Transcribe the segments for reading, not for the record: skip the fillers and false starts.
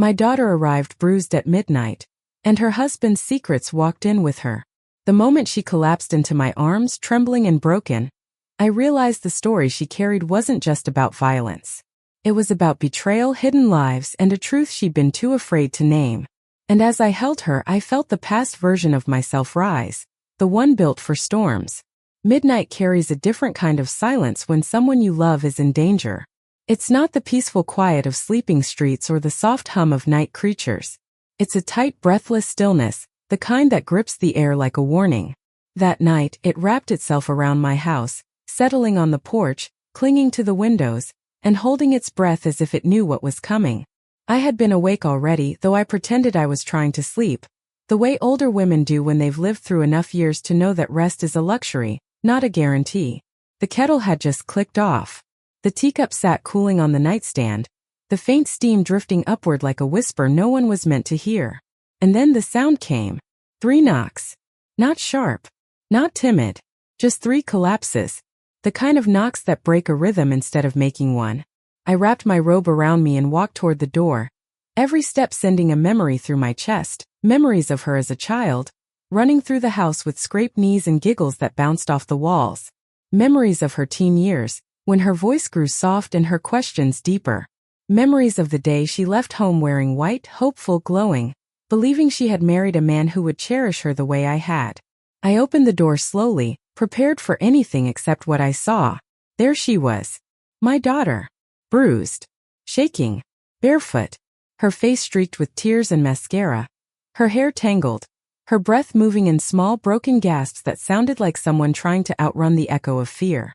My daughter arrived bruised at midnight, and her husband's secrets walked in with her. The moment she collapsed into my arms, trembling and broken, I realized the story she carried wasn't just about violence. It was about betrayal, hidden lives, and a truth she'd been too afraid to name. And as I held her, I felt the past version of myself rise, the one built for storms. Midnight carries a different kind of silence when someone you love is in danger. It's not the peaceful quiet of sleeping streets or the soft hum of night creatures. It's a tight, breathless stillness, the kind that grips the air like a warning. That night, it wrapped itself around my house, settling on the porch, clinging to the windows, and holding its breath as if it knew what was coming. I had been awake already, though I pretended I was trying to sleep, the way older women do when they've lived through enough years to know that rest is a luxury, not a guarantee. The kettle had just clicked off. The teacup sat cooling on the nightstand, the faint steam drifting upward like a whisper no one was meant to hear. And then the sound came. 3 knocks. Not sharp. Not timid. Just 3 collapses. The kind of knocks that break a rhythm instead of making one. I wrapped my robe around me and walked toward the door, every step sending a memory through my chest, memories of her as a child, running through the house with scraped knees and giggles that bounced off the walls. Memories of her teen years, when her voice grew soft and her questions deeper. Memories of the day she left home wearing white, hopeful, glowing, believing she had married a man who would cherish her the way I had. I opened the door slowly, prepared for anything except what I saw. There she was. My daughter. Bruised. Shaking. Barefoot. Her face streaked with tears and mascara. Her hair tangled. Her breath moving in small broken gasps that sounded like someone trying to outrun the echo of fear.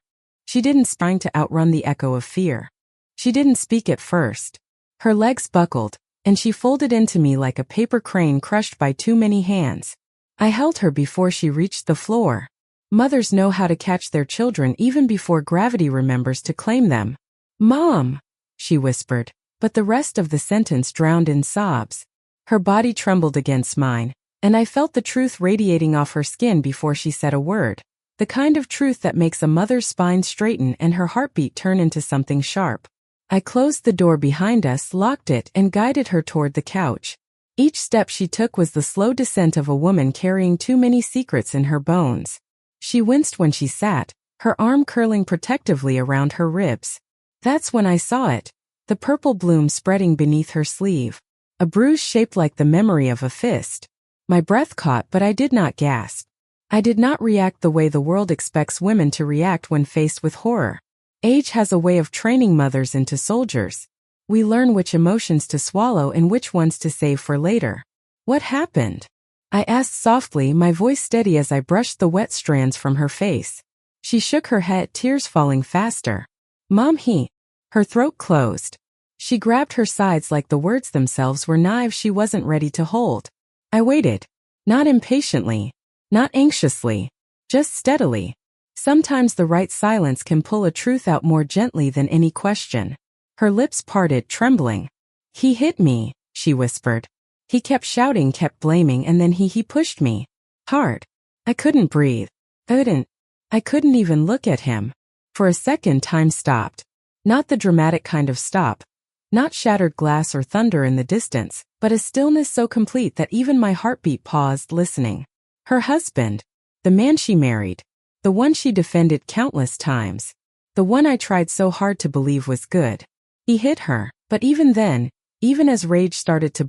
She didn't speak at first. Her legs buckled, and she folded into me like a paper crane crushed by too many hands. I held her before she reached the floor. Mothers know how to catch their children even before gravity remembers to claim them. "Mom," she whispered, but the rest of the sentence drowned in sobs. Her body trembled against mine, and I felt the truth radiating off her skin before she said a word. The kind of truth that makes a mother's spine straighten and her heartbeat turn into something sharp. I closed the door behind us, locked it, and guided her toward the couch. Each step she took was the slow descent of a woman carrying too many secrets in her bones. She winced when she sat, her arm curling protectively around her ribs. That's when I saw it, the purple bloom spreading beneath her sleeve. A bruise shaped like the memory of a fist. My breath caught, but I did not gasp. I did not react the way the world expects women to react when faced with horror. Age has a way of training mothers into soldiers. We learn which emotions to swallow and which ones to save for later. "What happened?" I asked softly, my voice steady as I brushed the wet strands from her face. She shook her head, tears falling faster. "Mom, Her throat closed. She grabbed her sides like the words themselves were knives she wasn't ready to hold. I waited. Not impatiently. Not anxiously. Just steadily. Sometimes the right silence can pull a truth out more gently than any question. Her lips parted, trembling. "He hit me," she whispered. "He kept shouting, kept blaming, and then he pushed me. Hard. I couldn't breathe. I couldn't even look at him." For a second, time stopped. Not the dramatic kind of stop. Not shattered glass or thunder in the distance, but a stillness so complete that even my heartbeat paused, listening. Her husband. The man she married. The one she defended countless times. The one I tried so hard to believe was good. He hit her, but even then, even as rage started to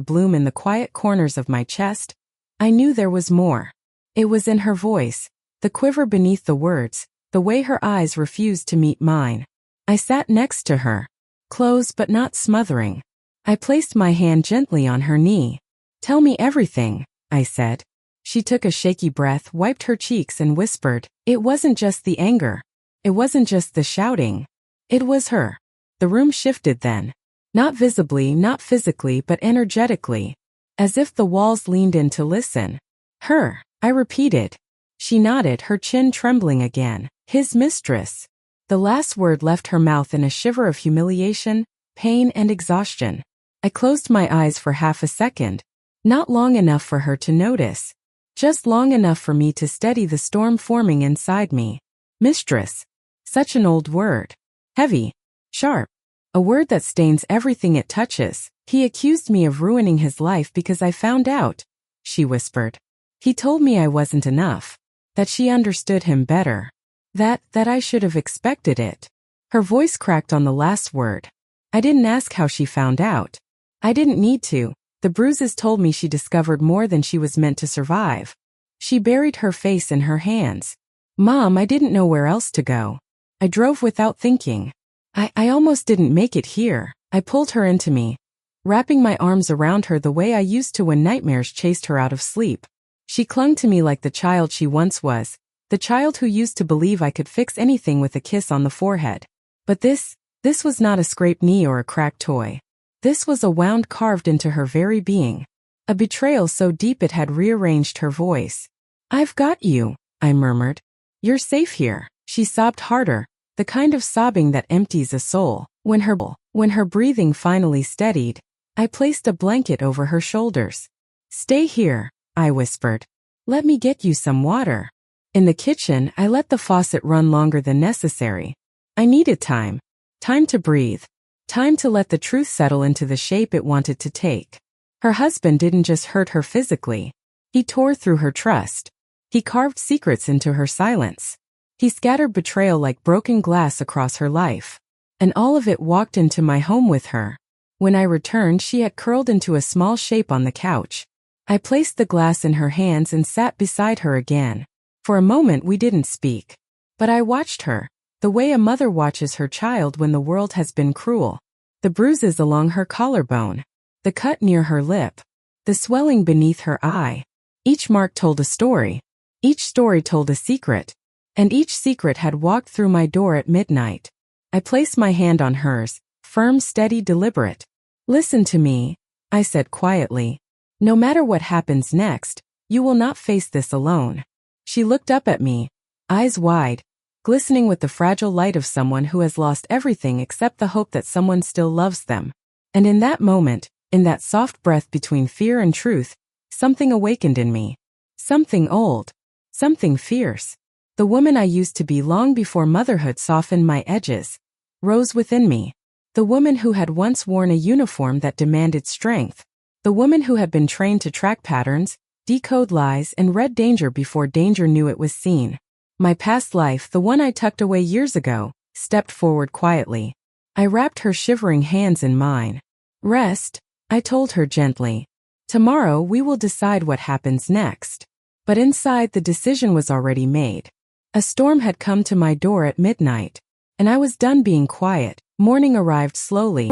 bloom in the quiet corners of my chest, I knew there was more. It was in her voice, the quiver beneath the words, the way her eyes refused to meet mine. I sat next to her, close but not smothering. I placed my hand gently on her knee. "Tell me everything," I said. She took a shaky breath, wiped her cheeks, and whispered, "It wasn't just the anger. It wasn't just the shouting. It was her." The room shifted then. Not visibly, not physically, but energetically. As if the walls leaned in to listen. "Her," I repeated. She nodded, her chin trembling again. "His mistress." The last word left her mouth in a shiver of humiliation, pain, and exhaustion. I closed my eyes for half a second. Not long enough for her to notice. Just long enough for me to steady the storm forming inside me. Mistress. Such an old word. Heavy. Sharp. A word that stains everything it touches. He accused me of ruining his life because I found out, she whispered. He told me I wasn't enough, that she understood him better, that I should have expected it. Her voice cracked on the last word. I didn't ask how she found out. I didn't need to. The bruises told me she discovered more than she was meant to survive. She buried her face in her hands. Mom, I didn't know where else to go. I drove without thinking. I almost didn't make it here. I pulled her into me, wrapping my arms around her the way I used to when nightmares chased her out of sleep. She clung to me like the child she once was, the child who used to believe I could fix anything with a kiss on the forehead. But this was not a scraped knee or a cracked toy. This was a wound carved into her very being. A betrayal so deep it had rearranged her voice. I've got you, I murmured. You're safe here. She sobbed harder, the kind of sobbing that empties a soul. When her breathing finally steadied, I placed a blanket over her shoulders. Stay here, I whispered. Let me get you some water. In the kitchen, I let the faucet run longer than necessary. I needed time. Time to breathe. Time to let the truth settle into the shape it wanted to take. Her husband didn't just hurt her physically. He tore through her trust. He carved secrets into her silence. He scattered betrayal like broken glass across her life. And all of it walked into my home with her. When I returned, she had curled into a small shape on the couch. I placed the glass in her hands and sat beside her again. For a moment we didn't speak. But I watched her, the way a mother watches her child when the world has been cruel. The bruises along her collarbone, the cut near her lip, the swelling beneath her eye. Each mark told a story. Each story told a secret. And each secret had walked through my door at midnight. I placed my hand on hers, firm, steady, deliberate. Listen to me, I said quietly. No matter what happens next, you will not face this alone. She looked up at me, eyes wide, glistening with the fragile light of someone who has lost everything except the hope that someone still loves them. And in that moment, in that soft breath between fear and truth, something awakened in me. Something old. Something fierce. The woman I used to be long before motherhood softened my edges, rose within me. The woman who had once worn a uniform that demanded strength. The woman who had been trained to track patterns, decode lies, and read danger before danger knew it was seen. My past life, the one I tucked away years ago, stepped forward quietly. I wrapped her shivering hands in mine. Rest, I told her gently. Tomorrow we will decide what happens next. But inside, the decision was already made. A storm had come to my door at midnight, and I was done being quiet. Morning arrived slowly,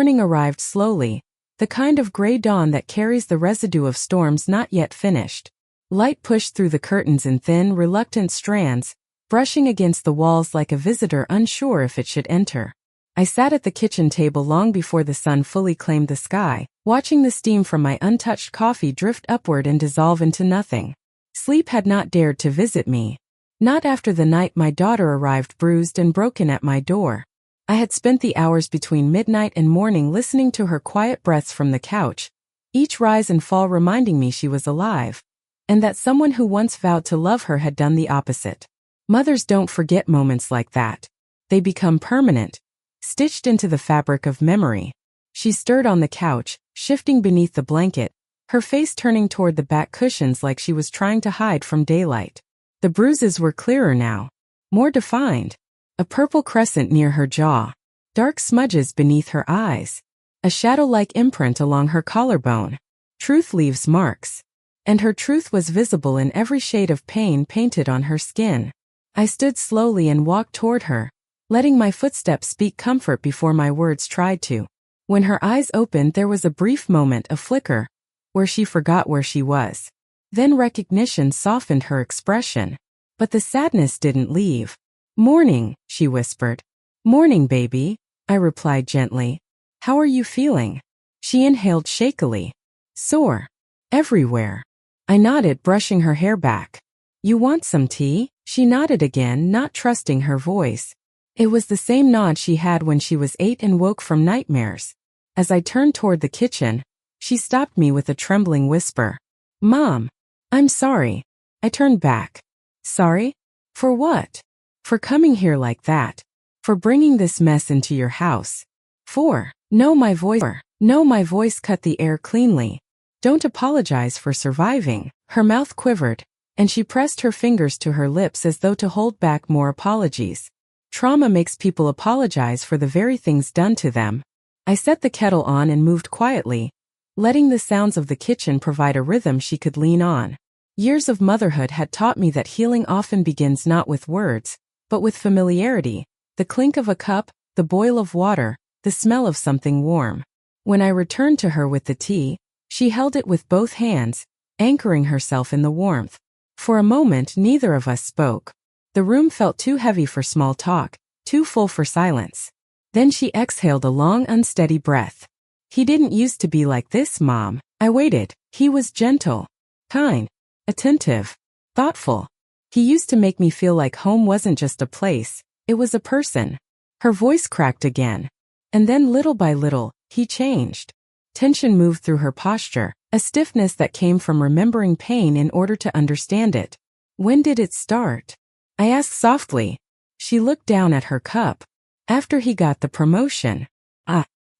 the kind of gray dawn that carries the residue of storms not yet finished. Light pushed through the curtains in thin, reluctant strands, brushing against the walls like a visitor unsure if it should enter. I sat at the kitchen table long before the sun fully claimed the sky, watching the steam from my untouched coffee drift upward and dissolve into nothing. Sleep had not dared to visit me. Not after the night my daughter arrived bruised and broken at my door. I had spent the hours between midnight and morning listening to her quiet breaths from the couch, each rise and fall reminding me she was alive, and that someone who once vowed to love her had done the opposite. Mothers don't forget moments like that. They become permanent, stitched into the fabric of memory. She stirred on the couch, shifting beneath the blanket, her face turning toward the back cushions like she was trying to hide from daylight. The bruises were clearer now, more defined. A purple crescent near her jaw, dark smudges beneath her eyes, a shadow-like imprint along her collarbone. Truth leaves marks, and her truth was visible in every shade of pain painted on her skin. I stood slowly and walked toward her, letting my footsteps speak comfort before my words tried to. When her eyes opened, there was a brief moment, a flicker, where she forgot where she was. Then recognition softened her expression, but the sadness didn't leave. Morning, she whispered. Morning, baby, I replied gently. How are you feeling? She inhaled shakily. Sore. Everywhere. I nodded, brushing her hair back. You want some tea? She nodded again, not trusting her voice. It was the same nod she had when she was 8 and woke from nightmares. As I turned toward the kitchen, she stopped me with a trembling whisper. Mom, I'm sorry. I turned back. Sorry? For what? For coming here like that. For bringing this mess into your house. 4. No, my voice. No, my voice cut the air cleanly. Don't apologize for surviving. Her mouth quivered, and she pressed her fingers to her lips as though to hold back more apologies. Trauma makes people apologize for the very things done to them. I set the kettle on and moved quietly, letting the sounds of the kitchen provide a rhythm she could lean on. Years of motherhood had taught me that healing often begins not with words, but with familiarity, the clink of a cup, the boil of water, the smell of something warm. When I returned to her with the tea, she held it with both hands, anchoring herself in the warmth. For a moment, neither of us spoke. The room felt too heavy for small talk, too full for silence. Then she exhaled a long, unsteady breath. He didn't used to be like this, Mom. I waited. He was gentle, kind, attentive, thoughtful. He used to make me feel like home wasn't just a place, it was a person. Her voice cracked again. And then little by little, he changed. Tension moved through her posture, a stiffness that came from remembering pain in order to understand it. When did it start? I asked softly. She looked down at her cup. After he got the promotion.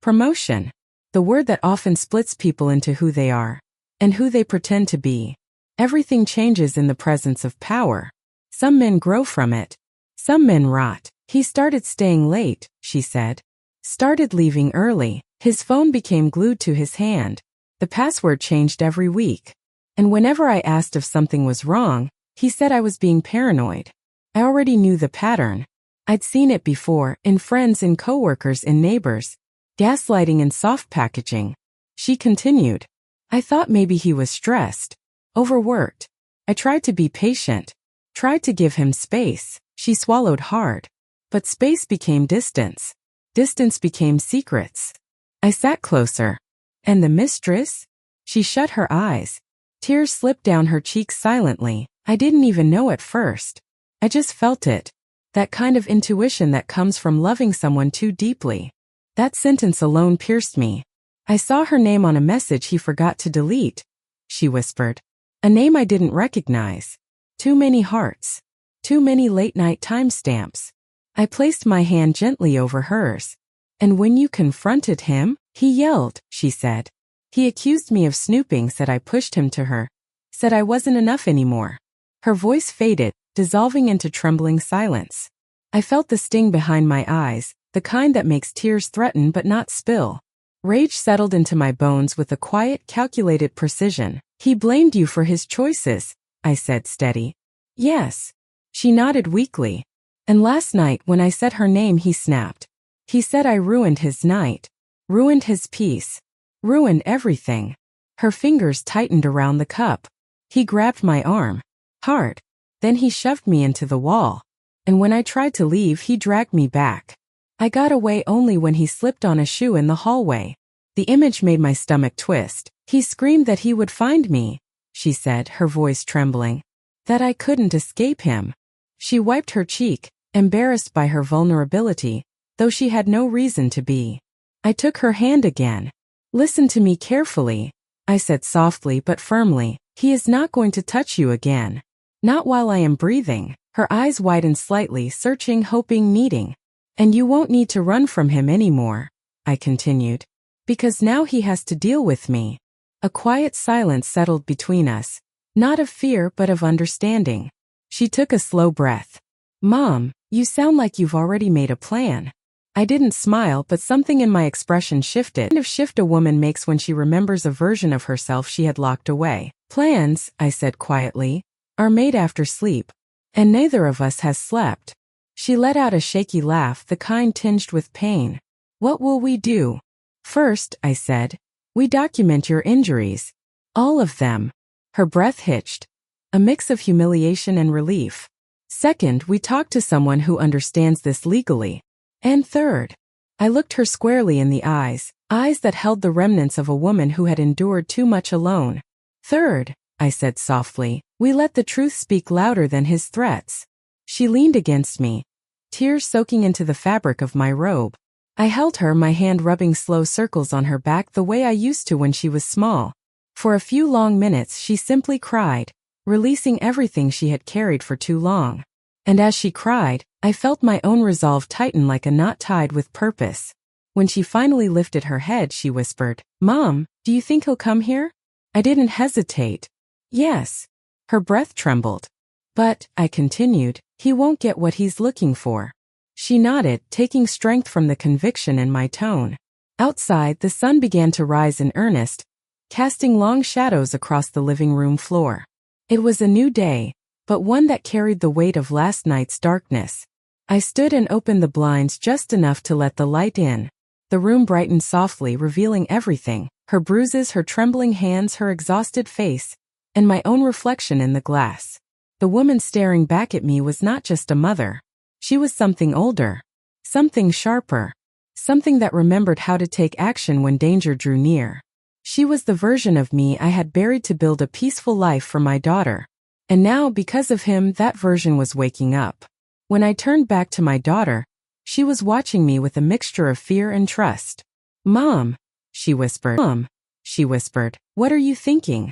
Promotion. The word that often splits people into who they are and who they pretend to be. Everything changes in the presence of power. Some men grow from it. Some men rot. He started staying late, she said. Started leaving early. His phone became glued to his hand. The password changed every week. And whenever I asked if something was wrong, he said I was being paranoid. I already knew the pattern. I'd seen it before, in friends, in coworkers, in neighbors. Gaslighting and soft packaging. She continued. I thought maybe he was stressed. Overworked. I tried to be patient. Tried to give him space. She swallowed hard. But space became distance. Distance became secrets. I sat closer. And the mistress? She shut her eyes. Tears slipped down her cheeks silently. I didn't even know at first. I just felt it. That kind of intuition that comes from loving someone too deeply. That sentence alone pierced me. I saw her name on a message he forgot to delete. She whispered. A name I didn't recognize. Too many hearts. Too many late-night timestamps. I placed my hand gently over hers. And when you confronted him, he yelled, she said. He accused me of snooping, said I pushed him to her. Said I wasn't enough anymore. Her voice faded, dissolving into trembling silence. I felt the sting behind my eyes, the kind that makes tears threaten but not spill. Rage settled into my bones with a quiet, calculated precision. He blamed you for his choices, I said, steady. Yes. She nodded weakly. And last night when I said her name he snapped. He said I ruined his night. Ruined his peace. Ruined everything. Her fingers tightened around the cup. He grabbed my arm. Hard. Then he shoved me into the wall. And when I tried to leave he dragged me back. I got away only when he slipped on a shoe in the hallway. The image made my stomach twist. He screamed that he would find me, she said, her voice trembling. That I couldn't escape him. She wiped her cheek, embarrassed by her vulnerability, though she had no reason to be. I took her hand again. Listen to me carefully, I said softly but firmly. He is not going to touch you again. Not while I am breathing. Her eyes widened slightly, searching, hoping, needing. And you won't need to run from him anymore, I continued. Because now he has to deal with me. A quiet silence settled between us. Not of fear but of understanding. She took a slow breath. Mom, you sound like you've already made a plan. I didn't smile, but something in my expression shifted. The kind of shift a woman makes when she remembers a version of herself she had locked away. Plans, I said quietly, are made after sleep. And neither of us has slept. She let out a shaky laugh, the kind tinged with pain. What will we do? First, I said, we document your injuries. All of them. Her breath hitched. A mix of humiliation and relief. Second, we talk to someone who understands this legally. And third, I looked her squarely in the eyes that held the remnants of a woman who had endured too much alone. Third, I said softly, we let the truth speak louder than his threats. She leaned against me, tears soaking into the fabric of my robe. I held her, my hand rubbing slow circles on her back the way I used to when she was small. For a few long minutes she simply cried, releasing everything she had carried for too long. And as she cried, I felt my own resolve tighten like a knot tied with purpose. When she finally lifted her head, she whispered, "Mom, do you think he'll come here?" I didn't hesitate. "Yes." Her breath trembled. "But," I continued, "he won't get what he's looking for." She nodded, taking strength from the conviction in my tone. Outside, the sun began to rise in earnest, casting long shadows across the living room floor. It was a new day, but one that carried the weight of last night's darkness. I stood and opened the blinds just enough to let the light in. The room brightened softly, revealing everything: her bruises, her trembling hands, her exhausted face, and my own reflection in the glass. The woman staring back at me was not just a mother. She was something older, something sharper, something that remembered how to take action when danger drew near. She was the version of me I had buried to build a peaceful life for my daughter. And now, because of him, that version was waking up. When I turned back to my daughter, she was watching me with a mixture of fear and trust. "Mom," she whispered. "Mom," she whispered, "what are you thinking?"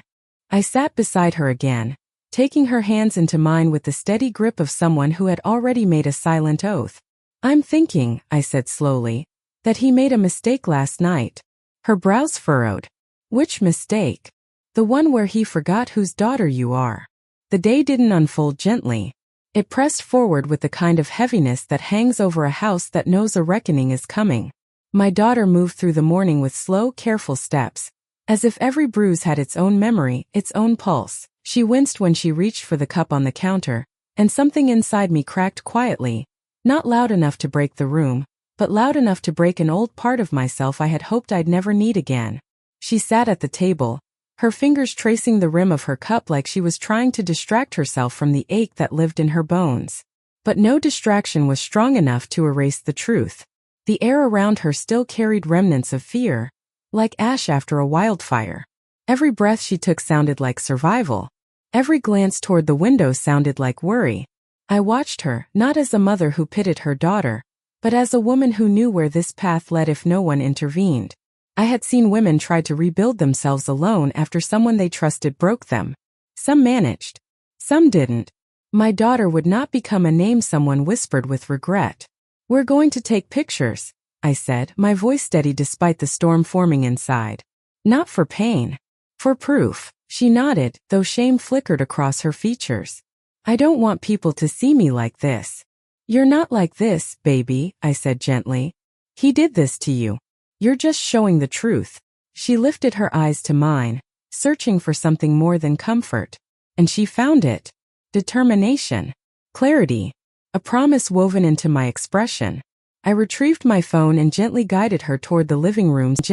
I sat beside her again, taking her hands into mine with the steady grip of someone who had already made a silent oath. "I'm thinking," I said slowly, "that he made a mistake last night." Her brows furrowed. "Which mistake?" "The one where he forgot whose daughter you are." The day didn't unfold gently. It pressed forward with the kind of heaviness that hangs over a house that knows a reckoning is coming. My daughter moved through the morning with slow, careful steps, as if every bruise had its own memory, its own pulse. She winced when she reached for the cup on the counter, and something inside me cracked quietly, not loud enough to break the room, but loud enough to break an old part of myself I had hoped I'd never need again. She sat at the table, her fingers tracing the rim of her cup like she was trying to distract herself from the ache that lived in her bones. But no distraction was strong enough to erase the truth. The air around her still carried remnants of fear, like ash after a wildfire. Every breath she took sounded like survival. Every glance toward the window sounded like worry. I watched her, not as a mother who pitied her daughter, but as a woman who knew where this path led if no one intervened. I had seen women try to rebuild themselves alone after someone they trusted broke them. Some managed. Some didn't. My daughter would not become a name someone whispered with regret. "We're going to take pictures," I said, my voice steady despite the storm forming inside. "Not for pain. For proof." She nodded, though shame flickered across her features. "I don't want people to see me like this." "You're not like this, baby," I said gently. "He did this to you. You're just showing the truth." She lifted her eyes to mine, searching for something more than comfort. And she found it. Determination. Clarity. A promise woven into my expression. I retrieved my phone and gently guided her toward the living room's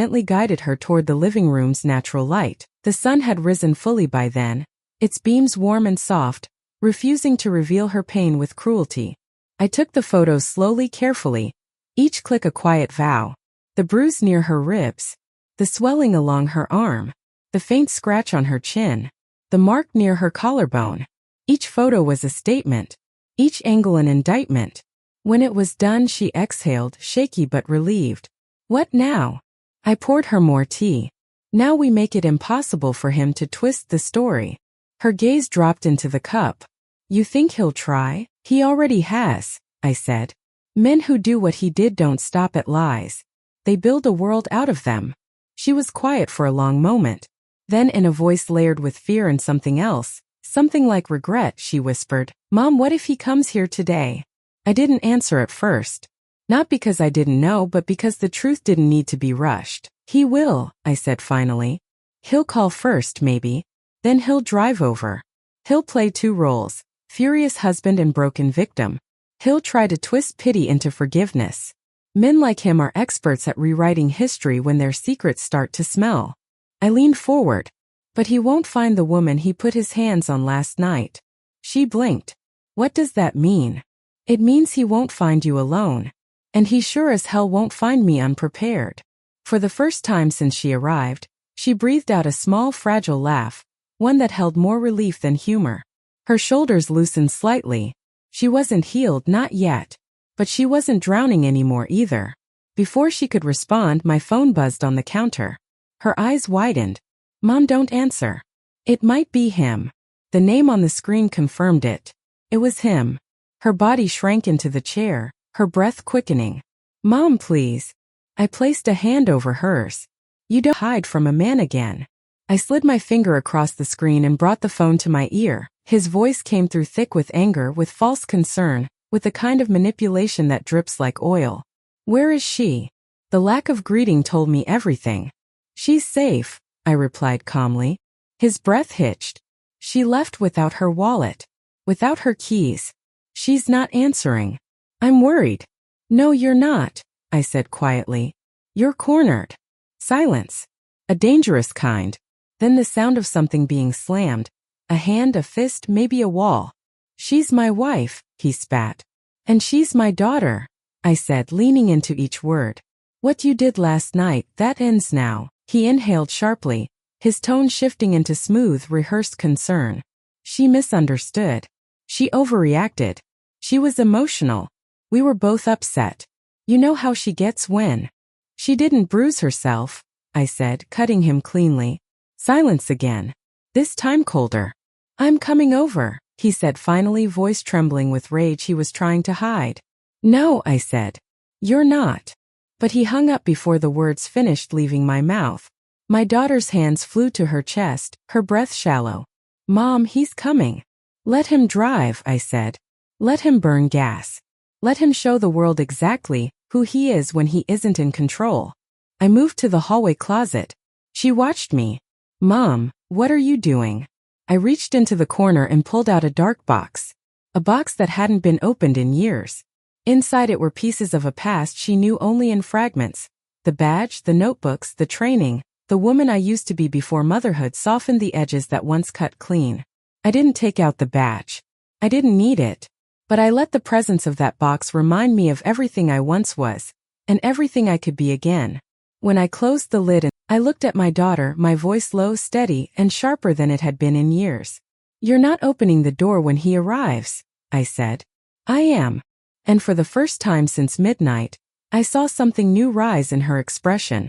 natural light. The sun had risen fully by then, its beams warm and soft, refusing to reveal her pain with cruelty. I took the photos slowly, carefully, each click a quiet vow. The bruise near her ribs, the swelling along her arm, the faint scratch on her chin, the mark near her collarbone. Each photo was a statement, each angle an indictment. When it was done, she exhaled, shaky but relieved. "What now?" I poured her more tea. "Now we make it impossible for him to twist the story." Her gaze dropped into the cup. "You think he'll try?" "He already has," I said. "Men who do what he did don't stop at lies. They build a world out of them." She was quiet for a long moment. Then, in a voice layered with fear and something else, something like regret, she whispered, "Mom, what if he comes here today?" I didn't answer at first. Not because I didn't know, but because the truth didn't need to be rushed. "He will," I said finally. "He'll call first, maybe. Then he'll drive over. He'll play two roles, furious husband and broken victim. He'll try to twist pity into forgiveness. Men like him are experts at rewriting history when their secrets start to smell." I leaned forward. "But he won't find the woman he put his hands on last night." She blinked. "What does that mean?" "It means he won't find you alone. And he sure as hell won't find me unprepared." For the first time since she arrived, she breathed out a small, fragile laugh, one that held more relief than humor. Her shoulders loosened slightly. She wasn't healed, not yet. But she wasn't drowning anymore either. Before she could respond, my phone buzzed on the counter. Her eyes widened. "Mom, don't answer." "It might be him." The name on the screen confirmed it. It was him. Her body shrank into the chair, her breath quickening. "Mom, please." I placed a hand over hers. You don't hide from a man again. I slid my finger across the screen and brought the phone to my ear. His voice came through thick with anger, with false concern, with the kind of manipulation that drips like oil. Where is she? The lack of greeting told me everything. She's safe, I replied calmly. His breath hitched. She left without her wallet. Without her keys. She's not answering. I'm worried. No, you're not, I said quietly. You're cornered. Silence. A dangerous kind. Then the sound of something being slammed. A hand, a fist, maybe a wall. She's my wife, he spat. And she's my daughter, I said, leaning into each word. What you did last night, that ends now. He inhaled sharply, his tone shifting into smooth, rehearsed concern. She misunderstood. She overreacted. She was emotional. We were both upset. You know how she gets when. She didn't bruise herself, I said, cutting him cleanly. Silence again. This time colder. I'm coming over, he said finally, voice trembling with rage he was trying to hide. No, I said. You're not. But he hung up before the words finished leaving my mouth. My daughter's hands flew to her chest, her breath shallow. Mom, he's coming. Let him drive, I said. Let him burn gas. Let him show the world exactly who he is when he isn't in control. I moved to the hallway closet. She watched me. Mom, what are you doing? I reached into the corner and pulled out a dark box. A box that hadn't been opened in years. Inside it were pieces of a past she knew only in fragments. The badge, the notebooks, the training, the woman I used to be before motherhood softened the edges that once cut clean. I didn't take out the badge. I didn't need it. But I let the presence of that box remind me of everything I once was, and everything I could be again. When I closed the lid, I looked at my daughter, my voice low, steady, and sharper than it had been in years. You're not opening the door when he arrives, I said. I am. And for the first time since midnight, I saw something new rise in her expression.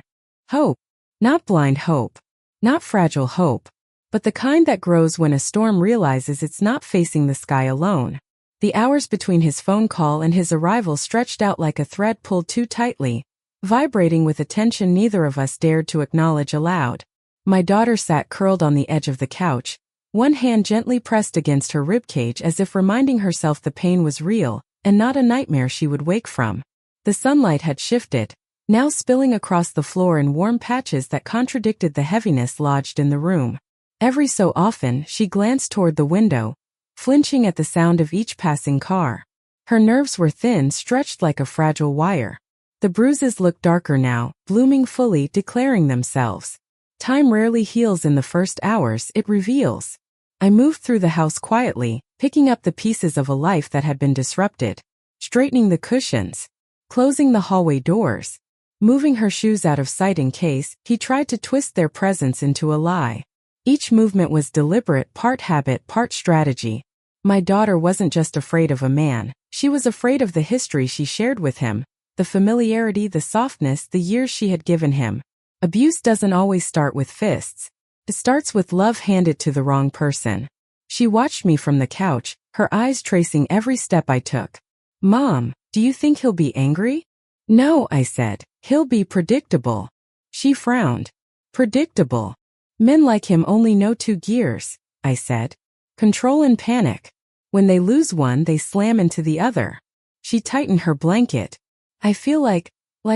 Hope. Not blind hope. Not fragile hope. But the kind that grows when a storm realizes it's not facing the sky alone. The hours between his phone call and his arrival stretched out like a thread pulled too tightly, vibrating with a tension neither of us dared to acknowledge aloud. My daughter sat curled on the edge of the couch, one hand gently pressed against her ribcage as if reminding herself the pain was real, and not a nightmare she would wake from. The sunlight had shifted, now spilling across the floor in warm patches that contradicted the heaviness lodged in the room. Every so often, she glanced toward the window, flinching at the sound of each passing car. Her nerves were thin, stretched like a fragile wire. The bruises looked darker now, blooming fully, declaring themselves. Time rarely heals in the first hours, it reveals. I moved through the house quietly, picking up the pieces of a life that had been disrupted, straightening the cushions, closing the hallway doors, moving her shoes out of sight in case he tried to twist their presence into a lie. Each movement was deliberate, part habit, part strategy. My daughter wasn't just afraid of a man, she was afraid of the history she shared with him, the familiarity, the softness, the years she had given him. Abuse doesn't always start with fists. It starts with love handed to the wrong person. She watched me from the couch, her eyes tracing every step I took. Mom, do you think he'll be angry? No, I said. He'll be predictable. She frowned. Predictable. Men like him only know two gears, I said. Control and panic. When they lose one, they slam into the other. She tightened her blanket. I feel like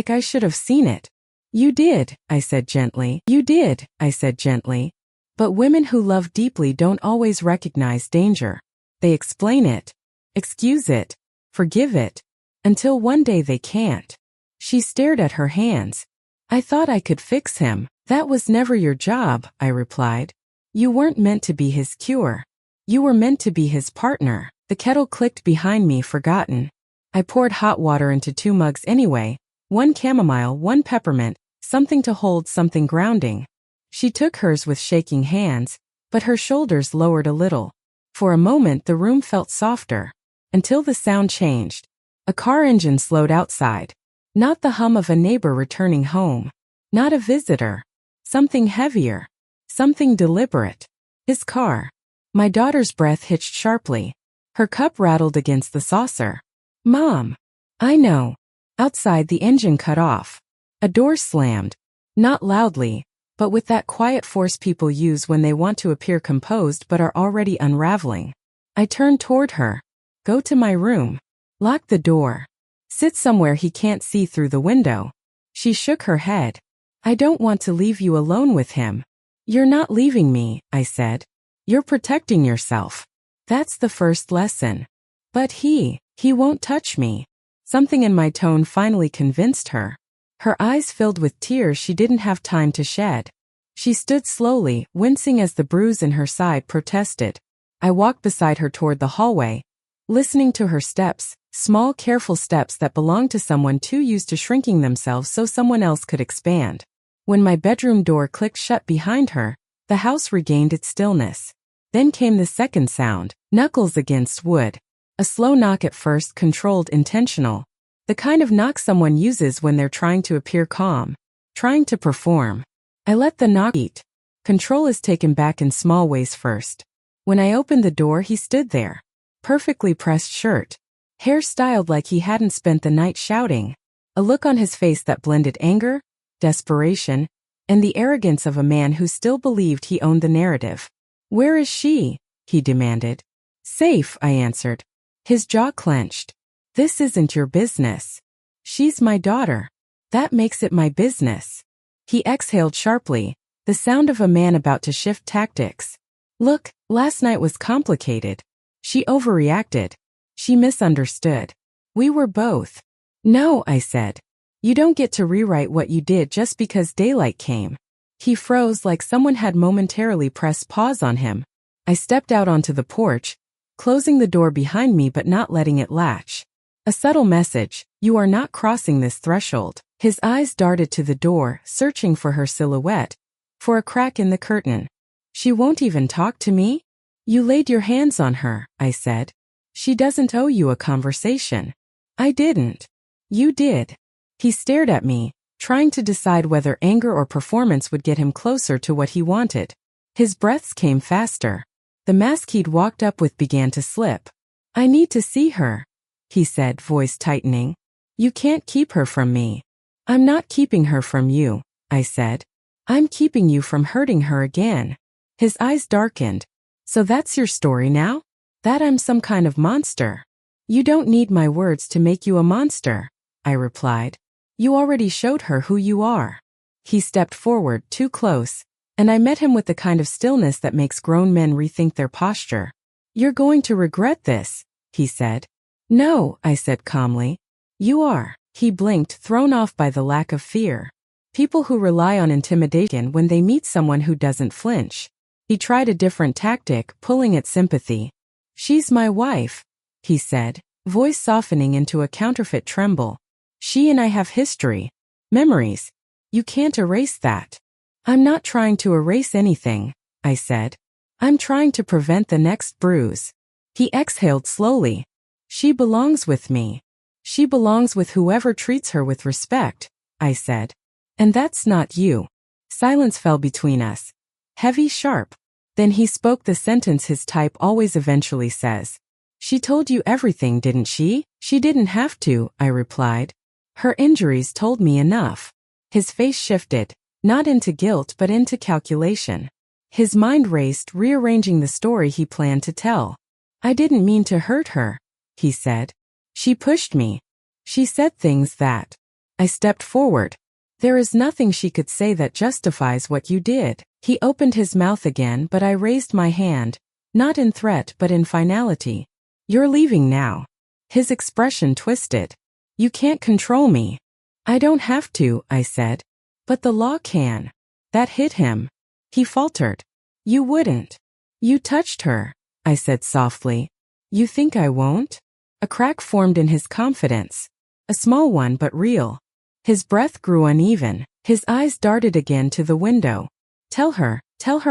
I should have seen it. You did, I said gently. You did, I said gently. But women who love deeply don't always recognize danger. They explain it, excuse it, forgive it, until one day they can't. She stared at her hands. I thought I could fix him. That was never your job, I replied. You weren't meant to be his cure. You were meant to be his partner. The kettle clicked behind me, forgotten. I poured hot water into 2 mugs anyway, 1 chamomile, 1 peppermint, something to hold, something grounding. She took hers with shaking hands, but her shoulders lowered a little. For a moment the room felt softer, until the sound changed. A car engine slowed outside. Not the hum of a neighbor returning home. Not a visitor. Something heavier. Something deliberate. His car. My daughter's breath hitched sharply. Her cup rattled against the saucer. Mom. I know. Outside the engine cut off. A door slammed. Not loudly, but with that quiet force people use when they want to appear composed but are already unraveling. I turned toward her. Go to my room. Lock the door. Sit somewhere he can't see through the window. She shook her head. I don't want to leave you alone with him. You're not leaving me, I said. You're protecting yourself. That's the first lesson. But he won't touch me. Something in my tone finally convinced her. Her eyes filled with tears she didn't have time to shed. She stood slowly, wincing as the bruise in her side protested. I walked beside her toward the hallway, listening to her steps, small careful steps that belonged to someone too used to shrinking themselves so someone else could expand. When my bedroom door clicked shut behind her, the house regained its stillness. Then came the second sound, knuckles against wood. A slow knock at first, controlled, intentional. The kind of knock someone uses when they're trying to appear calm, trying to perform. I let the knock eat. Control is taken back in small ways first. When I opened the door, he stood there. Perfectly pressed shirt. Hair styled like he hadn't spent the night shouting. A look on his face that blended anger, desperation, and the arrogance of a man who still believed he owned the narrative. Where is she? He demanded. Safe, I answered. His jaw clenched. This isn't your business. She's my daughter. That makes it my business. He exhaled sharply, the sound of a man about to shift tactics. Look, last night was complicated. She overreacted. She misunderstood. We were both. No, I said. You don't get to rewrite what you did just because daylight came. He froze like someone had momentarily pressed pause on him. I stepped out onto the porch, closing the door behind me but not letting it latch. A subtle message, you are not crossing this threshold. His eyes darted to the door, searching for her silhouette, for a crack in the curtain. She won't even talk to me? You laid your hands on her, I said. She doesn't owe you a conversation. I didn't. You did. He stared at me, trying to decide whether anger or performance would get him closer to what he wanted. His breaths came faster. The mask he'd walked up with began to slip. I need to see her, he said, voice tightening. You can't keep her from me. I'm not keeping her from you, I said. I'm keeping you from hurting her again. His eyes darkened. So that's your story now? That I'm some kind of monster? You don't need my words to make you a monster, I replied. You already showed her who you are. He stepped forward, too close, and I met him with the kind of stillness that makes grown men rethink their posture. You're going to regret this, he said. No, I said calmly. You are. He blinked, thrown off by the lack of fear. People who rely on intimidation when they meet someone who doesn't flinch. He tried a different tactic, pulling at sympathy. She's my wife, he said, voice softening into a counterfeit tremble. She and I have history. Memories. You can't erase that. I'm not trying to erase anything, I said. I'm trying to prevent the next bruise. He exhaled slowly. She belongs with me. She belongs with whoever treats her with respect, I said. And that's not you. Silence fell between us. Heavy, sharp. Then he spoke the sentence his type always eventually says. She told you everything, didn't she? She didn't have to, I replied. Her injuries told me enough. His face shifted, not into guilt but into calculation. His mind raced, rearranging the story he planned to tell. I didn't mean to hurt her, he said. She pushed me. She said things that. I stepped forward. There is nothing she could say that justifies what you did. He opened his mouth again, but I raised my hand, not in threat but in finality. You're leaving now. His expression twisted. You can't control me. I don't have to, I said. But the law can. That hit him. He faltered. You wouldn't. You touched her, I said softly. You think I won't? A crack formed in his confidence. A small one but real. His breath grew uneven. His eyes darted again to the window. Tell her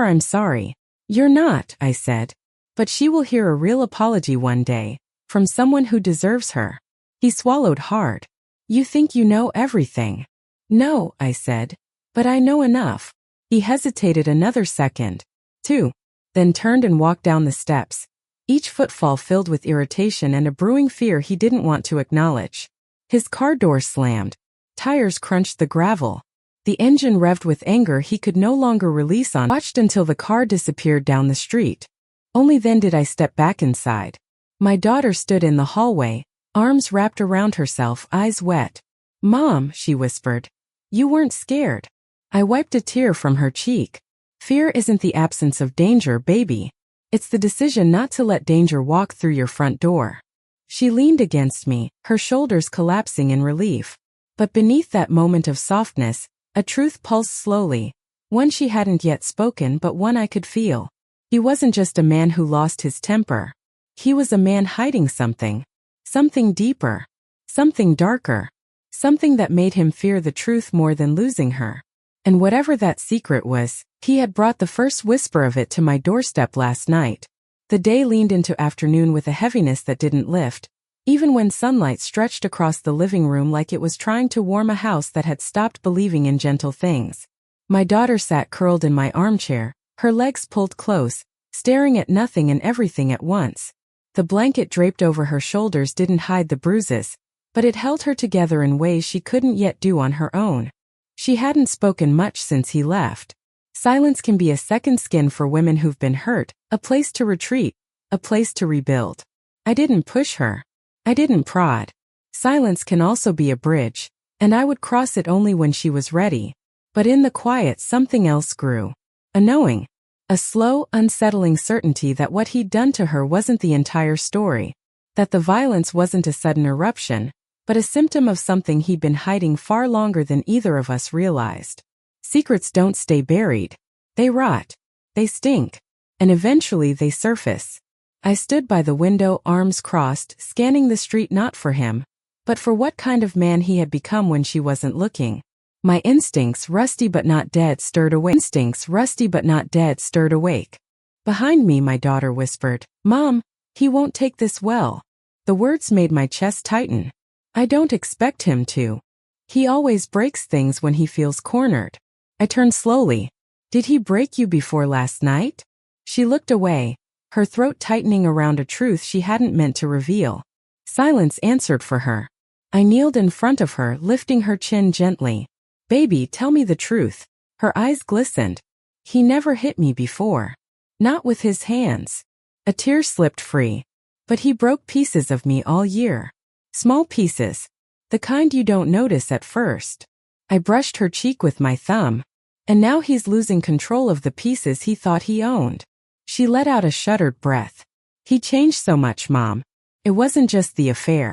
I'm sorry. You're not, I said. But she will hear a real apology one day, from someone who deserves her. He swallowed hard. You think you know everything. No, I said. But I know enough. He hesitated another second. 2. Then turned and walked down the steps. Each footfall filled with irritation and a brewing fear he didn't want to acknowledge. His car door slammed. Tires crunched the gravel. The engine revved with anger he could no longer release on. Watched until the car disappeared down the street. Only then did I step back inside. My daughter stood in the hallway, arms wrapped around herself, eyes wet. "Mom," she whispered. "You weren't scared." I wiped a tear from her cheek. Fear isn't the absence of danger, baby. It's the decision not to let danger walk through your front door. She leaned against me, her shoulders collapsing in relief. But beneath that moment of softness, a truth pulsed slowly, one she hadn't yet spoken but one I could feel. He wasn't just a man who lost his temper. He was a man hiding something. Something deeper. Something darker. Something that made him fear the truth more than losing her. And whatever that secret was, he had brought the first whisper of it to my doorstep last night. The day leaned into afternoon with a heaviness that didn't lift, even when sunlight stretched across the living room like it was trying to warm a house that had stopped believing in gentle things. My daughter sat curled in my armchair, her legs pulled close, staring at nothing and everything at once. The blanket draped over her shoulders didn't hide the bruises, but it held her together in ways she couldn't yet do on her own. She hadn't spoken much since he left. Silence can be a second skin for women who've been hurt, a place to retreat, a place to rebuild. I didn't push her. I didn't prod. Silence can also be a bridge, and I would cross it only when she was ready. But in the quiet something else grew. A knowing. A slow, unsettling certainty that what he'd done to her wasn't the entire story. That the violence wasn't a sudden eruption, but a symptom of something he'd been hiding far longer than either of us realized. Secrets don't stay buried. They rot. They stink. And eventually they surface. I stood by the window, arms crossed, scanning the street not for him, but for what kind of man he had become when she wasn't looking. My instincts, rusty but not dead, stirred awake. Behind me, my daughter whispered, "Mom, he won't take this well." The words made my chest tighten. I don't expect him to. He always breaks things when he feels cornered. I turned slowly. "Did he break you before last night?" She looked away, her throat tightening around a truth she hadn't meant to reveal. Silence answered for her. I kneeled in front of her, lifting her chin gently. "Baby, tell me the truth." Her eyes glistened. "He never hit me before. Not with his hands." A tear slipped free. "But he broke pieces of me all year. Small pieces. The kind you don't notice at first." I brushed her cheek with my thumb. "And now he's losing control of the pieces he thought he owned." She let out a shuddered breath. "He changed so much, Mom. It wasn't just the affair.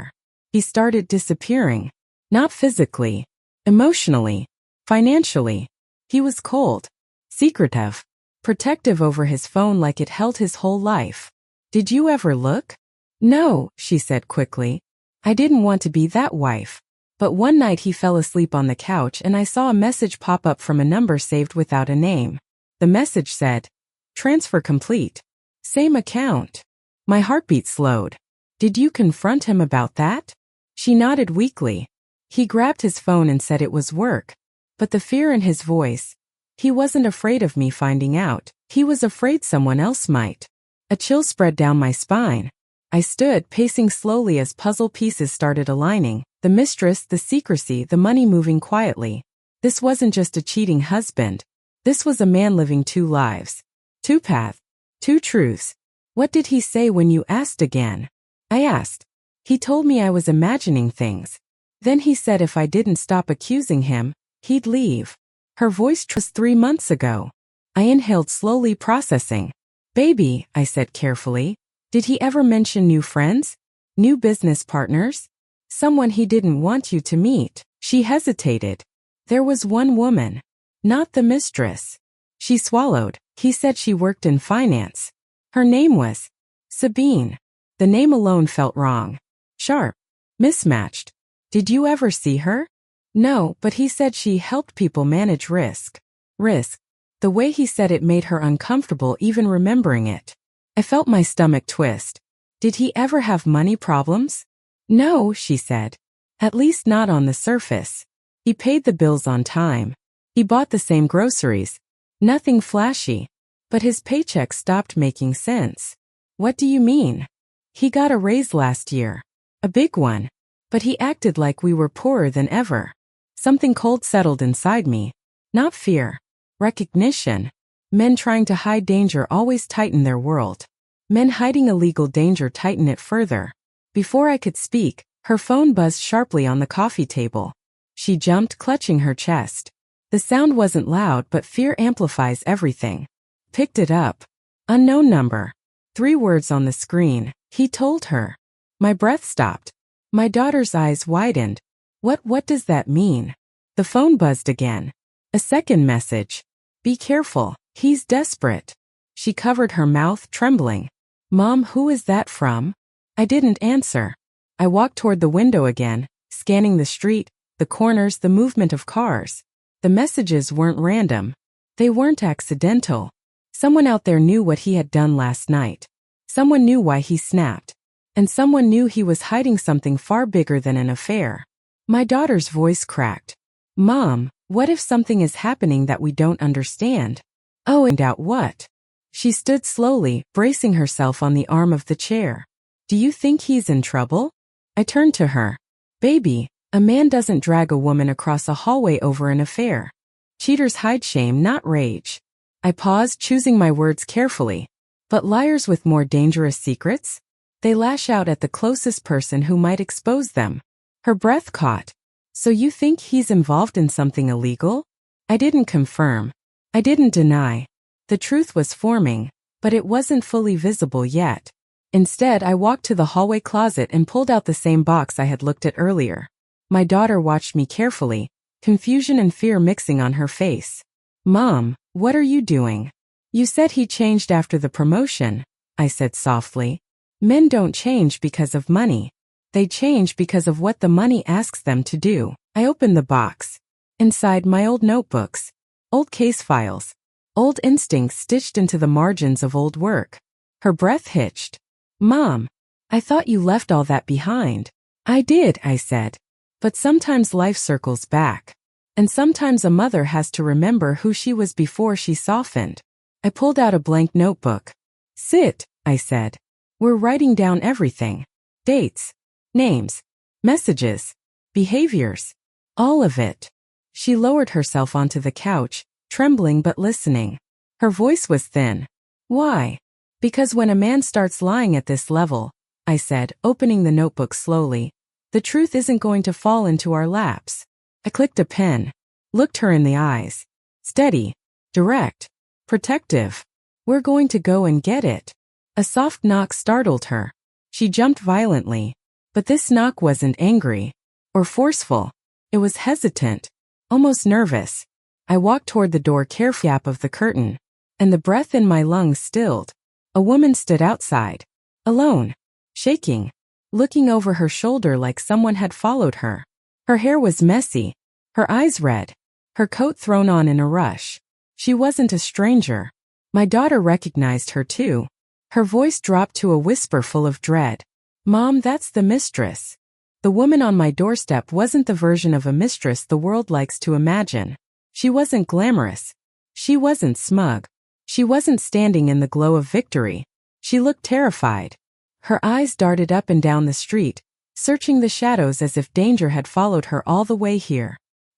He started disappearing. Not physically. Emotionally. Financially. He was cold. Secretive. Protective over his phone like it held his whole life. Did you ever look?" "No," she said quickly. "I didn't want to be that wife. But one night he fell asleep on the couch and I saw a message pop up from a number saved without a name. The message said, 'Transfer complete. Same account.'" My heartbeat slowed. "Did you confront him about that?" She nodded weakly. He grabbed his phone and said it was work. But the fear in his voice. He wasn't afraid of me finding out. He was afraid someone else might. A chill spread down my spine. I stood, pacing slowly as puzzle pieces started aligning. The mistress, the secrecy, the money moving quietly. This wasn't just a cheating husband. This was a man living two lives. Two paths. Two truths. "What did he say when you asked again?" I asked. "He told me I was imagining things. Then he said if I didn't stop accusing him, he'd leave." Her voice was 3 months ago. I inhaled slowly, processing. "Baby," I said carefully, "did he ever mention new friends? New business partners? Someone he didn't want you to meet?" She hesitated. "There was one woman. Not the mistress." She swallowed. "He said she worked in finance. Her name was Sabine." The name alone felt wrong. Sharp. Mismatched. "Did you ever see her?" "No, but he said she helped people manage risk." Risk. The way he said it made her uncomfortable even remembering it. I felt my stomach twist. "Did he ever have money problems?" "No," she said. "At least not on the surface. He paid the bills on time. He bought the same groceries. Nothing flashy. But his paycheck stopped making sense." "What do you mean?" "He got a raise last year. A big one. But he acted like we were poorer than ever. Something cold settled inside me. Not fear. Recognition. Men trying to hide danger always tighten their world. Men hiding illegal danger tighten it further. Before I could speak, her phone buzzed sharply on the coffee table. She jumped, clutching her chest. The sound wasn't loud, but fear amplifies everything. Picked it up. Unknown number. 3 words on the screen. He told her. My breath stopped. My daughter's eyes widened. What does that mean? The phone buzzed again. A second message. Be careful, he's desperate. She covered her mouth, trembling. Mom, who is that from? I didn't answer. I walked toward the window again, scanning the street, the corners, the movement of cars. The messages weren't random. They weren't accidental. Someone out there knew what he had done last night. Someone knew why he snapped. And someone knew he was hiding something far bigger than an affair. My daughter's voice cracked. Mom, what if something is happening that we don't understand? Oh, and out what? She stood slowly, bracing herself on the arm of the chair. Do you think he's in trouble? I turned to her. Baby, a man doesn't drag a woman across a hallway over an affair. Cheaters hide shame, not rage. I paused, choosing my words carefully. But liars with more dangerous secrets? They lash out at the closest person who might expose them. Her breath caught. So you think he's involved in something illegal? I didn't confirm. I didn't deny. The truth was forming, but it wasn't fully visible yet. Instead, I walked to the hallway closet and pulled out the same box I had looked at earlier. My daughter watched me carefully, confusion and fear mixing on her face. Mom, what are you doing? You said he changed after the promotion, I said softly. Men don't change because of money. They change because of what the money asks them to do. I opened the box. Inside, my old notebooks, old case files, old instincts stitched into the margins of old work. Her breath hitched. Mom, I thought you left all that behind. I did, I said. But sometimes life circles back. And sometimes a mother has to remember who she was before she softened. I pulled out a blank notebook. Sit, I said. We're writing down everything. Dates. Names, messages, behaviors, all of it. She lowered herself onto the couch, trembling but listening. Her voice was thin. Why? Because when a man starts lying at this level, I said, opening the notebook slowly, the truth isn't going to fall into our laps. I clicked a pen, looked her in the eyes. Steady, direct, protective. We're going to go and get it. A soft knock startled her. She jumped violently. But this knock wasn't angry or forceful. It was hesitant, almost nervous. I walked toward the door, careful gap of the curtain, and the breath in my lungs stilled. A woman stood outside, alone, shaking, looking over her shoulder like someone had followed her. Her hair was messy, her eyes red, her coat thrown on in a rush. She wasn't a stranger. My daughter recognized her too. Her voice dropped to a whisper full of dread. Mom, that's the mistress. The woman on my doorstep wasn't the version of a mistress the world likes to imagine. She wasn't glamorous. She wasn't smug. She wasn't standing in the glow of victory. She looked terrified. Her eyes darted up and down the street, searching the shadows as if danger had followed her all the way here.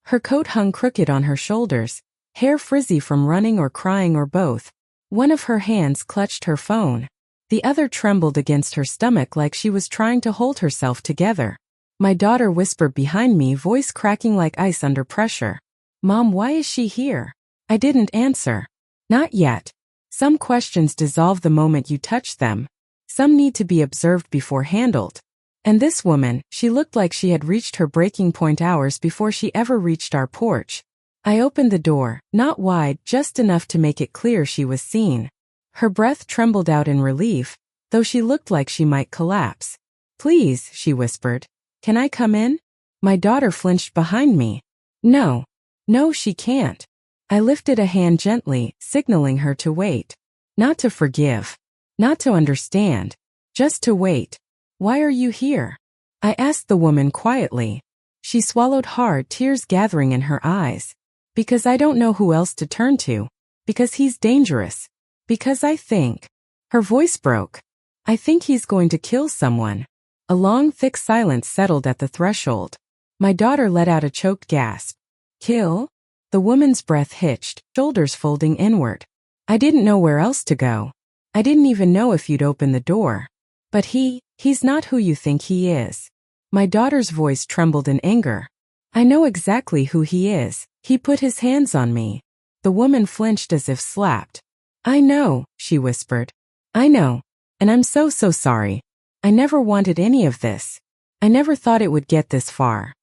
Her coat hung crooked on her shoulders, hair frizzy from running or crying or both. One of her hands clutched her phone. The other trembled against her stomach like she was trying to hold herself together. My daughter whispered behind me, voice cracking like ice under pressure. Mom, why is she here? I didn't answer. Not yet. Some questions dissolve the moment you touch them. Some need to be observed before handled. And this woman, she looked like she had reached her breaking point hours before she ever reached our porch. I opened the door, not wide, just enough to make it clear she was seen. Her breath trembled out in relief, though she looked like she might collapse. Please, she whispered. Can I come in? My daughter flinched behind me. No. No, she can't. I lifted a hand gently, signaling her to wait. Not to forgive. Not to understand. Just to wait. Why are you here? I asked the woman quietly. She swallowed hard, tears gathering in her eyes. Because I don't know who else to turn to. Because he's dangerous. Because I think. Her voice broke. I think he's going to kill someone. A long, thick silence settled at the threshold. My daughter let out a choked gasp. Kill? The woman's breath hitched, shoulders folding inward. I didn't know where else to go. I didn't even know if you'd open the door. But he's not who you think he is. My daughter's voice trembled in anger. I know exactly who he is. He put his hands on me. The woman flinched as if slapped. I know, she whispered. I know. And I'm so sorry. I never wanted any of this. I never thought it would get this far.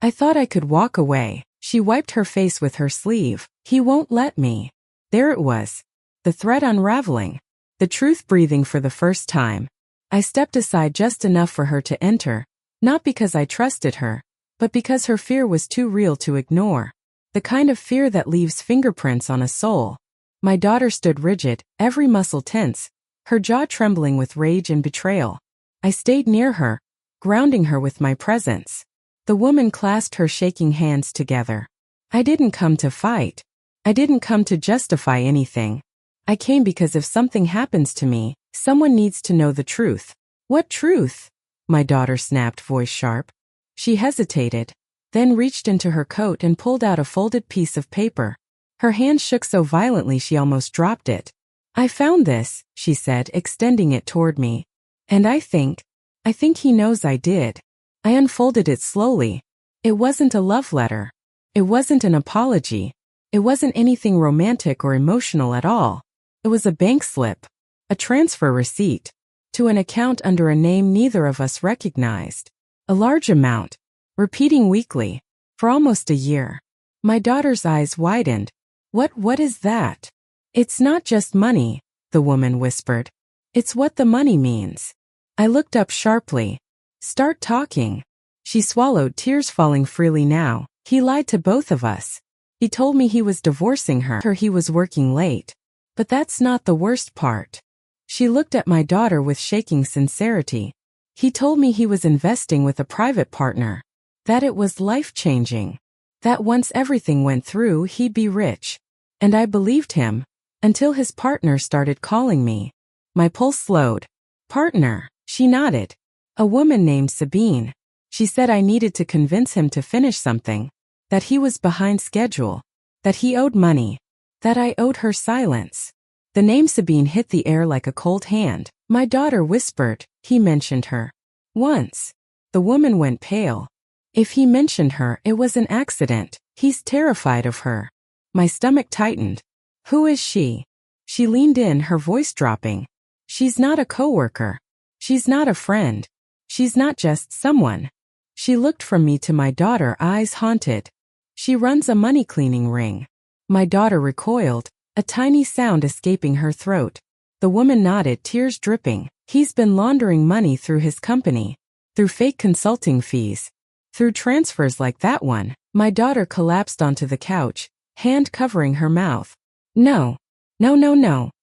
I thought I could walk away. She wiped her face with her sleeve. He won't let me. There it was. The thread unraveling. The truth breathing for the first time. I stepped aside just enough for her to enter, not because I trusted her, but because her fear was too real to ignore. The kind of fear that leaves fingerprints on a soul. My daughter stood rigid, every muscle tense, her jaw trembling with rage and betrayal. I stayed near her, grounding her with my presence. The woman clasped her shaking hands together. I didn't come to fight. I didn't come to justify anything. I came because if something happens to me, someone needs to know the truth. What truth? My daughter snapped, voice sharp. She hesitated, then reached into her coat and pulled out a folded piece of paper. Her hand shook so violently she almost dropped it. I found this, she said, extending it toward me. And I think he knows I did. I unfolded it slowly. It wasn't a love letter. It wasn't an apology. It wasn't anything romantic or emotional at all. It was a bank slip. A transfer receipt. To an account under a name neither of us recognized. A large amount. Repeating weekly. For almost a year. My daughter's eyes widened. What is that? It's not just money, the woman whispered. It's what the money means. I looked up sharply. Start talking. She swallowed, tears falling freely now. He lied to both of us. He told me he was divorcing her. He was working late. But that's not the worst part. She looked at my daughter with shaking sincerity. He told me he was investing with a private partner. That it was life-changing. That once everything went through, he'd be rich. And I believed him. Until his partner started calling me. My pulse slowed. Partner, she nodded. A woman named Sabine. She said I needed to convince him to finish something. That he was behind schedule. That he owed money. That I owed her silence. The name Sabine hit the air like a cold hand. My daughter whispered, he mentioned her. Once. The woman went pale. If he mentioned her, it was an accident. He's terrified of her. My stomach tightened. Who is she? She leaned in, her voice dropping. She's not a coworker. She's not a friend. She's not just someone. She looked from me to my daughter, eyes haunted. She runs a money cleaning ring. My daughter recoiled, a tiny sound escaping her throat. The woman nodded, tears dripping. He's been laundering money through his company. Through fake consulting fees. Through transfers like that one. My daughter collapsed onto the couch, hand covering her mouth. No.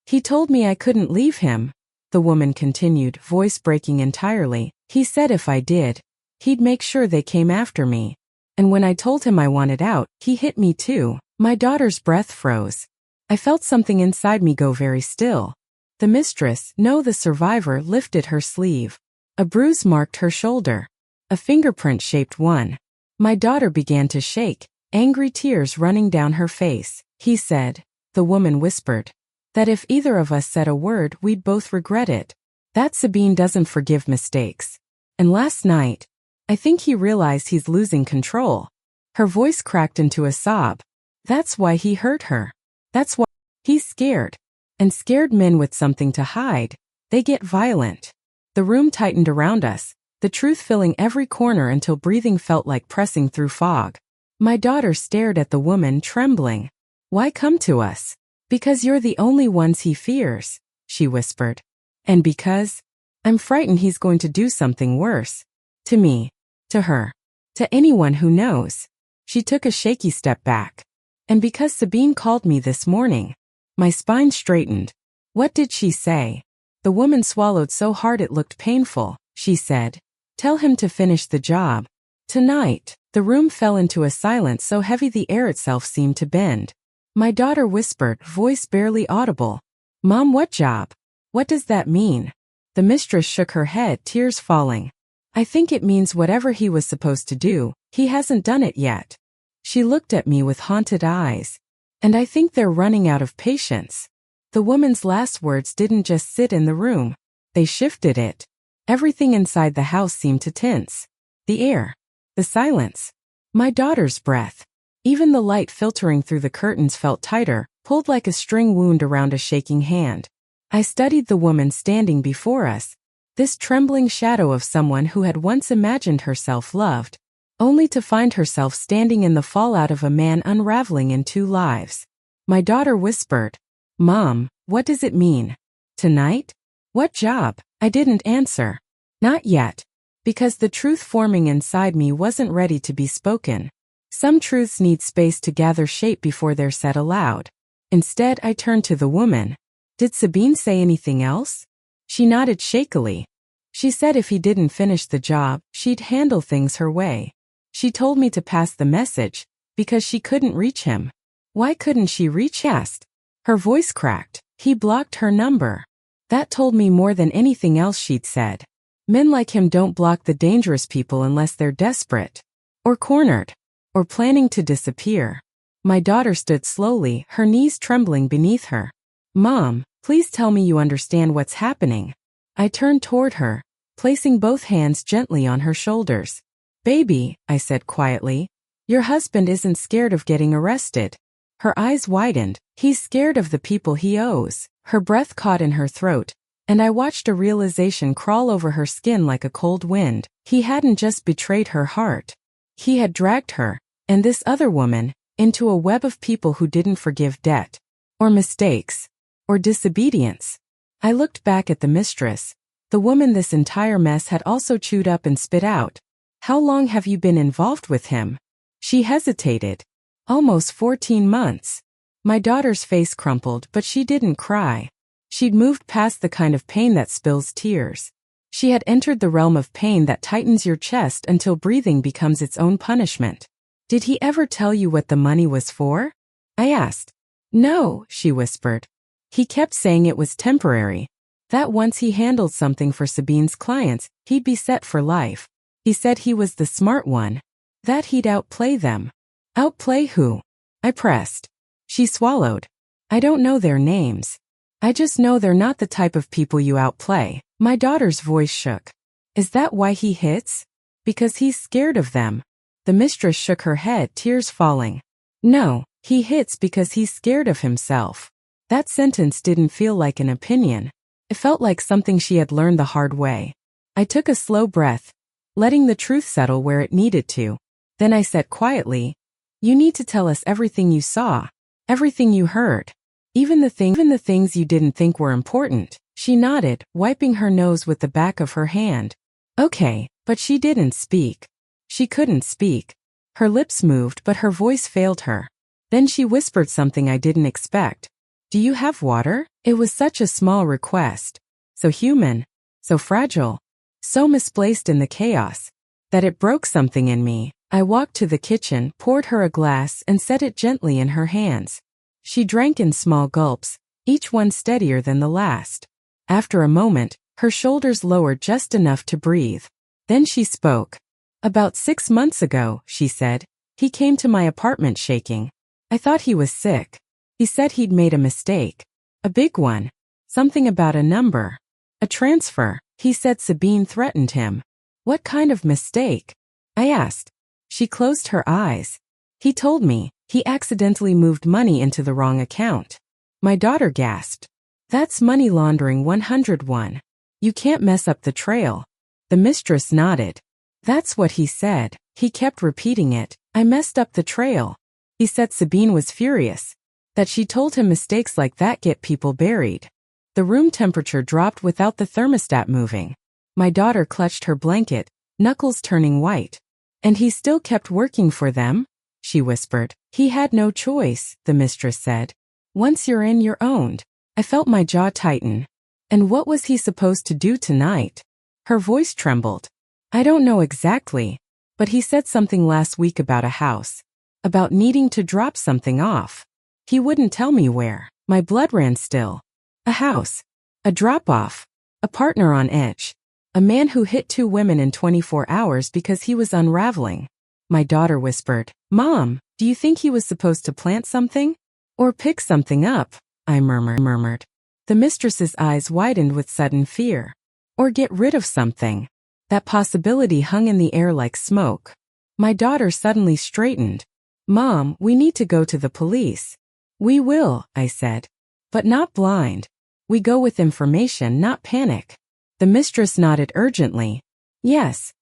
He told me I couldn't leave him. The woman continued, voice breaking entirely. He said if I did, he'd make sure they came after me. And when I told him I wanted out, he hit me too. My daughter's breath froze. I felt something inside me go very still. The mistress, no, the survivor, lifted her sleeve. A bruise marked her shoulder. A fingerprint-shaped one. My daughter began to shake, angry tears running down her face. He said, the woman whispered, that if either of us said a word, we'd both regret it. That Sabine doesn't forgive mistakes. And last night, I think he realized he's losing control. Her voice cracked into a sob. That's why he hurt her. That's why he's scared. And scared men with something to hide, they get violent. The room tightened around us, the truth filling every corner until breathing felt like pressing through fog. My daughter stared at the woman, trembling. Why come to us? Because you're the only ones he fears, she whispered. And because I'm frightened he's going to do something worse. To me. To her. To anyone who knows. She took a shaky step back. And because Sabine called me this morning. My spine straightened. What did she say? The woman swallowed so hard it looked painful. She said, tell him to finish the job. Tonight. The room fell into a silence so heavy the air itself seemed to bend. My daughter whispered, voice barely audible. Mom, what job? What does that mean? The mistress shook her head, tears falling. I think it means whatever he was supposed to do, he hasn't done it yet. She looked at me with haunted eyes. And I think they're running out of patience. The woman's last words didn't just sit in the room. They shifted it. Everything inside the house seemed to tense. The air. The silence. My daughter's breath. Even the light filtering through the curtains felt tighter, pulled like a string wound around a shaking hand. I studied the woman standing before us. This trembling shadow of someone who had once imagined herself loved, only to find herself standing in the fallout of a man unraveling in two lives. My daughter whispered, "Mom, what does it mean? Tonight? What job?" I didn't answer. Not yet. Because the truth forming inside me wasn't ready to be spoken. Some truths need space to gather shape before they're said aloud. Instead, I turned to the woman. "Did Sabine say anything else?" She nodded shakily. "She said if he didn't finish the job, she'd handle things her way. She told me to pass the message, because she couldn't reach him." "Why couldn't she reach?" I asked. Her voice cracked. "He blocked her number." That told me more than anything else she'd said. Men like him don't block the dangerous people unless they're desperate. Or cornered. Or planning to disappear. My daughter stood slowly, her knees trembling beneath her. "Mom, please tell me you understand what's happening." I turned toward her, placing both hands gently on her shoulders. "Baby," I said quietly, "your husband isn't scared of getting arrested." Her eyes widened. "He's scared of the people he owes." Her breath caught in her throat, and I watched a realization crawl over her skin like a cold wind. He hadn't just betrayed her heart. He had dragged her, and this other woman, into a web of people who didn't forgive debt, or mistakes, or disobedience. I looked back at the mistress, the woman this entire mess had also chewed up and spit out. "How long have you been involved with him?" She hesitated. "Almost 14 months. My daughter's face crumpled, but she didn't cry. She'd moved past the kind of pain that spills tears. She had entered the realm of pain that tightens your chest until breathing becomes its own punishment. "Did he ever tell you what the money was for?" I asked. "No," she whispered. "He kept saying it was temporary. That once he handled something for Sabine's clients, he'd be set for life. He said he was the smart one. That he'd outplay them." "Outplay who?" I pressed. She swallowed. "I don't know their names. I just know they're not the type of people you outplay." My daughter's voice shook. "Is that why he hits? Because he's scared of them?" The mistress shook her head, tears falling. "No, he hits because he's scared of himself." That sentence didn't feel like an opinion. It felt like something she had learned the hard way. I took a slow breath, letting the truth settle where it needed to. Then I said quietly, "You need to tell us everything you saw. Everything you heard. Even the things you didn't think were important." She nodded, wiping her nose with the back of her hand. "Okay," but she didn't speak. She couldn't speak. Her lips moved, but her voice failed her. Then she whispered something I didn't expect. "Do you have water?" It was such a small request. So human. So fragile. So misplaced in the chaos. That it broke something in me. I walked to the kitchen, poured her a glass, and set it gently in her hands. She drank in small gulps, each one steadier than the last. After a moment, her shoulders lowered just enough to breathe. Then she spoke. "About 6 months ago," she said, "he came to my apartment shaking. I thought he was sick. He said he'd made a mistake. A big one. Something about a number. A transfer. He said Sabine threatened him." "What kind of mistake?" I asked. She closed her eyes. "He told me he accidentally moved money into the wrong account." My daughter gasped. "That's money laundering 101. You can't mess up the trail." The mistress nodded. "That's what he said. He kept repeating it. I messed up the trail. He said Sabine was furious. That she told him mistakes like that get people buried." The room temperature dropped without the thermostat moving. My daughter clutched her blanket, knuckles turning white. "And he still kept working for them?" she whispered. "He had no choice," the mistress said. "Once you're in, you're owned." I felt my jaw tighten. "And what was he supposed to do tonight?" Her voice trembled. "I don't know exactly, but he said something last week about a house. About needing to drop something off. He wouldn't tell me where." My blood ran still. A house. A drop-off. A partner on edge. A man who hit 2 women in 24 hours because he was unraveling. My daughter whispered, "Mom, do you think he was supposed to plant something? Or pick something up?" I murmured. The mistress's eyes widened with sudden fear. Or get rid of something. That possibility hung in the air like smoke. My daughter suddenly straightened. "Mom, we need to go to the police." "We will," I said. "But not blind. We go with information, not panic." The mistress nodded urgently. Yes,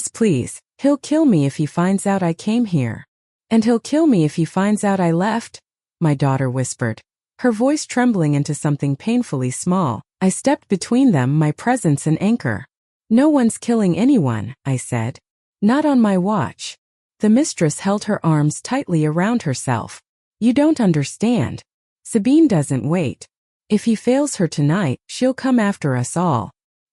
please. He'll kill me if he finds out I came here. And he'll kill me if he finds out I left," my daughter whispered, her voice trembling into something painfully small. I stepped between them, my presence an anchor. "No one's killing anyone," I said. "Not on my watch." The mistress held her arms tightly around herself. "You don't understand. Sabine doesn't wait. If he fails her tonight, she'll come after us all.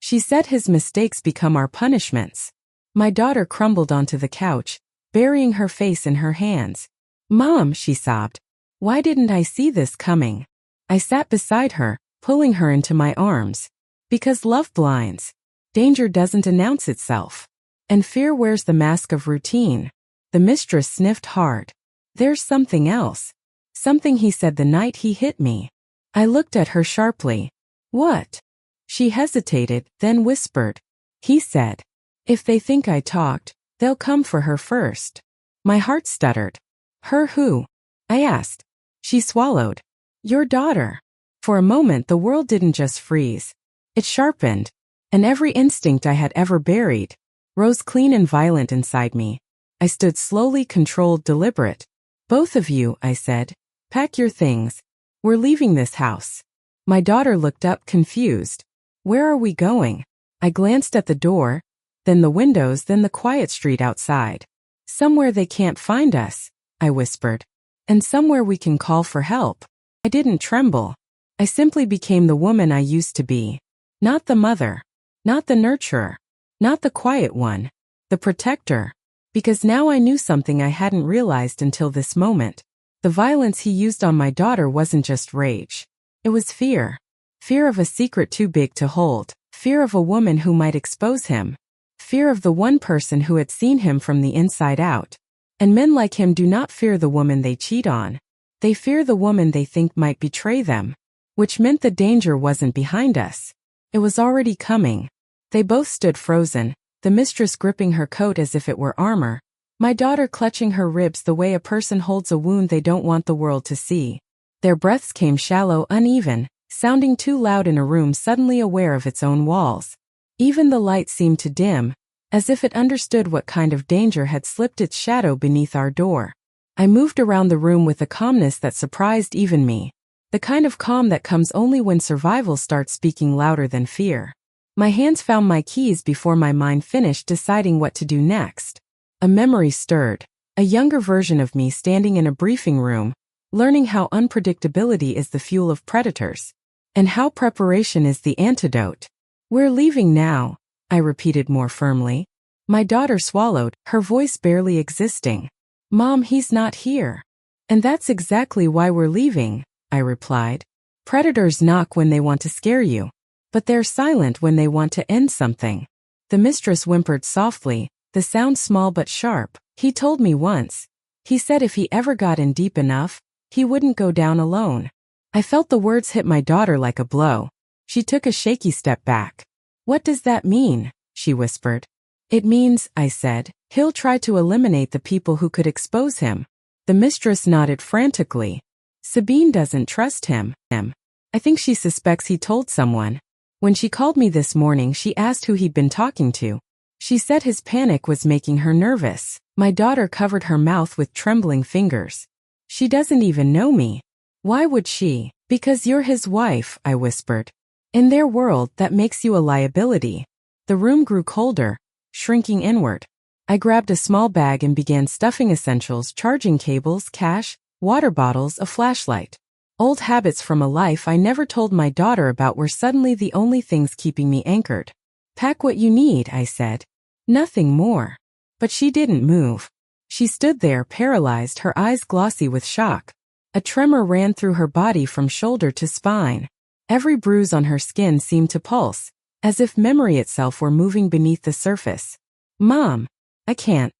She said his mistakes become our punishments." My daughter crumbled onto the couch, burying her face in her hands. "Mom," she sobbed. "Why didn't I see this coming?" I sat beside her, pulling her into my arms. "Because love blinds. Danger doesn't announce itself. And fear wears the mask of routine." The mistress sniffed hard. "There's something else. Something he said the night he hit me." I looked at her sharply. "What?" She hesitated, then whispered. "He said, if they think I talked, they'll come for her first." My heart stuttered. "Her who?" I asked. She swallowed. "Your daughter." For a moment the world didn't just freeze. It sharpened, and every instinct I had ever buried rose clean and violent inside me. I stood slowly, controlled, deliberate. "Both of you," I said, "pack your things. We're leaving this house." My daughter looked up, confused. "Where are we going?" I glanced at the door, then the windows, then the quiet street outside. "Somewhere they can't find us," I whispered. "And somewhere we can call for help." I didn't tremble. I simply became the woman I used to be. Not the mother. Not the nurturer. Not the quiet one. The protector. Because now I knew something I hadn't realized until this moment. The violence he used on my daughter wasn't just rage. It was fear. Fear of a secret too big to hold. Fear of a woman who might expose him. Fear of the one person who had seen him from the inside out. And men like him do not fear the woman they cheat on. They fear the woman they think might betray them. Which meant the danger wasn't behind us. It was already coming. They both stood frozen, the mistress gripping her coat as if it were armor, my daughter clutching her ribs the way a person holds a wound they don't want the world to see. Their breaths came shallow, uneven, sounding too loud in a room suddenly aware of its own walls. Even the light seemed to dim, as if it understood what kind of danger had slipped its shadow beneath our door. I moved around the room with a calmness that surprised even me. The kind of calm that comes only when survival starts speaking louder than fear. My hands found my keys before my mind finished deciding what to do next. A memory stirred. A younger version of me standing in a briefing room, learning how unpredictability is the fuel of predators. And how preparation is the antidote. "We're leaving now," I repeated more firmly. My daughter swallowed, her voice barely existing. "Mom, he's not here." "And that's exactly why we're leaving," I replied. "Predators knock when they want to scare you. But they're silent when they want to end something." The mistress whimpered softly, the sound small but sharp. "He told me once. He said if he ever got in deep enough, he wouldn't go down alone." I felt the words hit my daughter like a blow. She took a shaky step back. "What does that mean?" she whispered. "It means," I said, "he'll try to eliminate the people who could expose him." The mistress nodded frantically. "Sabine doesn't trust him. I think she suspects he told someone. When she called me this morning, she asked who he'd been talking to. She said his panic was making her nervous." My daughter covered her mouth with trembling fingers. "She doesn't even know me." "Why would she?" "Because you're his wife," I whispered. "In their world, that makes you a liability." The room grew colder, shrinking inward. I grabbed a small bag and began stuffing essentials, charging cables, cash, water bottles, a flashlight. Old habits from a life I never told my daughter about were suddenly the only things keeping me anchored. "Pack what you need," I said. Nothing more. But she didn't move. She stood there, paralyzed, her eyes glossy with shock. A tremor ran through her body from shoulder to spine. Every bruise on her skin seemed to pulse, as if memory itself were moving beneath the surface. Mom, I can't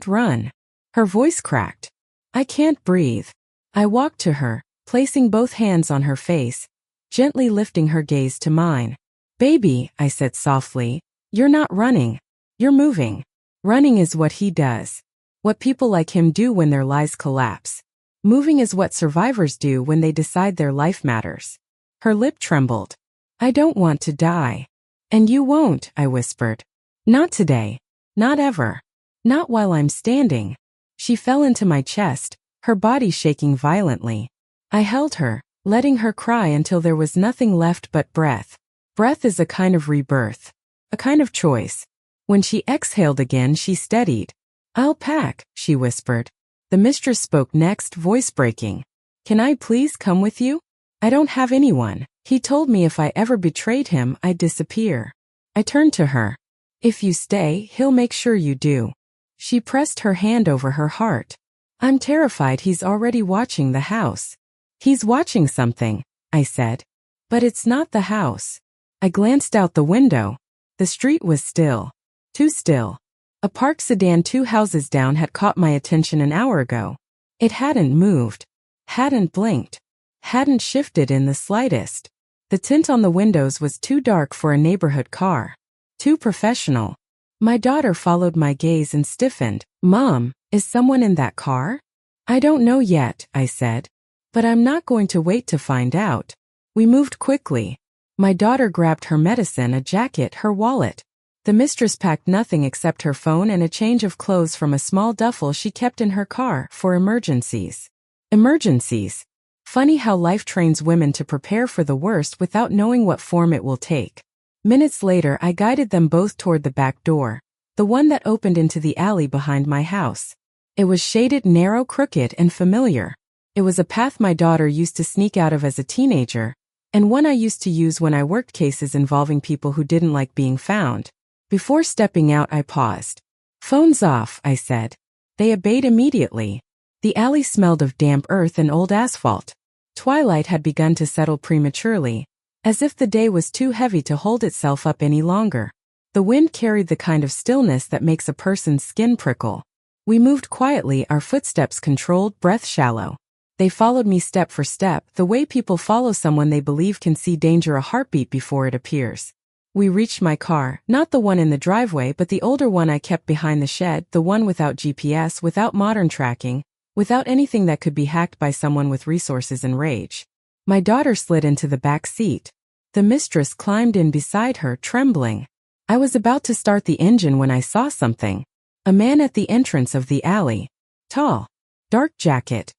run. Her voice cracked. I can't breathe. I walked to her, placing both hands on her face, gently lifting her gaze to mine. Baby, I said softly, you're not running. You're moving. Running is what he does. What people like him do when their lives collapse. Moving is what survivors do when they decide their life matters. Her lip trembled. I don't want to die. And you won't, I whispered. Not today. Not ever. Not while I'm standing. She fell into my chest, her body shaking violently. I held her, letting her cry until there was nothing left but breath. Breath is a kind of rebirth. A kind of choice. When she exhaled again, she steadied. I'll pack, she whispered. The mistress spoke next, voice breaking. Can I please come with you? I don't have anyone. He told me if I ever betrayed him, I'd disappear. I turned to her. If you stay, he'll make sure you do. She pressed her hand over her heart. I'm terrified he's already watching the house. He's watching something, I said. But it's not the house. I glanced out the window. The street was still. Too still. A parked sedan 2 houses down had caught my attention an hour ago. It hadn't moved. Hadn't blinked. Hadn't shifted in the slightest. The tint on the windows was too dark for a neighborhood car. Too professional. My daughter followed my gaze and stiffened. Mom, is someone in that car? I don't know yet, I said. But I'm not going to wait to find out. We moved quickly. My daughter grabbed her medicine, a jacket, her wallet. The mistress packed nothing except her phone and a change of clothes from a small duffel she kept in her car for emergencies. Emergencies. Funny how life trains women to prepare for the worst without knowing what form it will take. Minutes later, I guided them both toward the back door, the one that opened into the alley behind my house. It was shaded, narrow, crooked, and familiar. It was a path my daughter used to sneak out of as a teenager, and one I used to use when I worked cases involving people who didn't like being found. Before stepping out, I paused. Phones off, I said. They obeyed immediately. The alley smelled of damp earth and old asphalt. Twilight had begun to settle prematurely, as if the day was too heavy to hold itself up any longer. The wind carried the kind of stillness that makes a person's skin prickle. We moved quietly, our footsteps controlled, breath shallow. They followed me step for step, the way people follow someone they believe can see danger, a heartbeat before it appears. We reached my car, not the one in the driveway but the older one I kept behind the shed, the one without GPS, without modern tracking, without anything that could be hacked by someone with resources and rage. My daughter slid into the back seat. The mistress climbed in beside her, trembling. I was about to start the engine when I saw something. A man at the entrance of the alley. Tall. Dark jacket.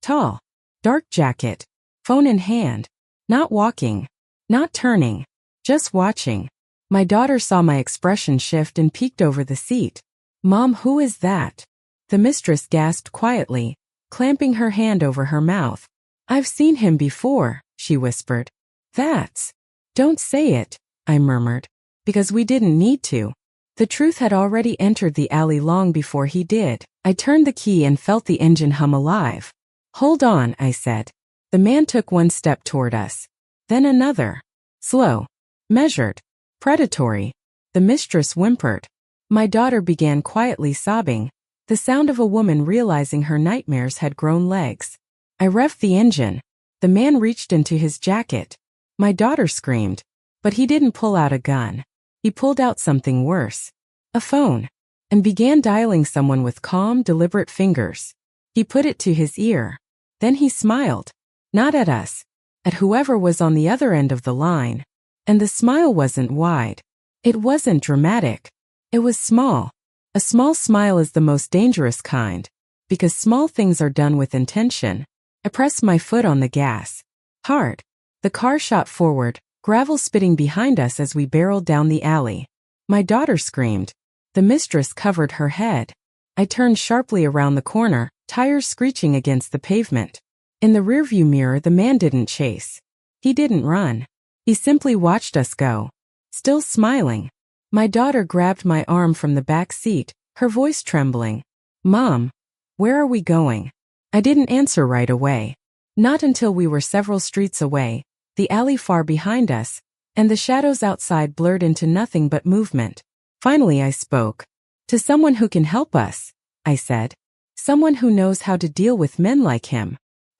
Tall. Dark jacket. Phone in hand. Not walking. Not turning. Just watching. My daughter saw my expression shift and peeked over the seat. Mom, who is that? The mistress gasped quietly, clamping her hand over her mouth. I've seen him before, she whispered. That's. Don't say it, I murmured, because we didn't need to. The truth had already entered the alley long before he did. I turned the key and felt the engine hum alive. Hold on, I said. The man took one step toward us. Then another. Slow. Measured. Predatory. The mistress whimpered. My daughter began quietly sobbing, the sound of a woman realizing her nightmares had grown legs. I revved the engine. The man reached into his jacket. My daughter screamed. But he didn't pull out a gun. He pulled out something worse. A phone. And began dialing someone with calm, deliberate fingers. He put it to his ear. Then he smiled. Not at us. At whoever was on the other end of the line. And the smile wasn't wide. It wasn't dramatic. It was small. A small smile is the most dangerous kind, because small things are done with intention. I pressed my foot on the gas. Hard. The car shot forward, gravel spitting behind us as we barreled down the alley. My daughter screamed. The mistress covered her head. I turned sharply around the corner, tires screeching against the pavement. In the rearview mirror, the man didn't chase. He didn't run. He simply watched us go. Still smiling. My daughter grabbed my arm from the back seat, her voice trembling. Mom, where are we going? I didn't answer right away. Not until we were several streets away, the alley far behind us, and the shadows outside blurred into nothing but movement. Finally I spoke. To someone who can help us, I said. Someone who knows how to deal with men like him.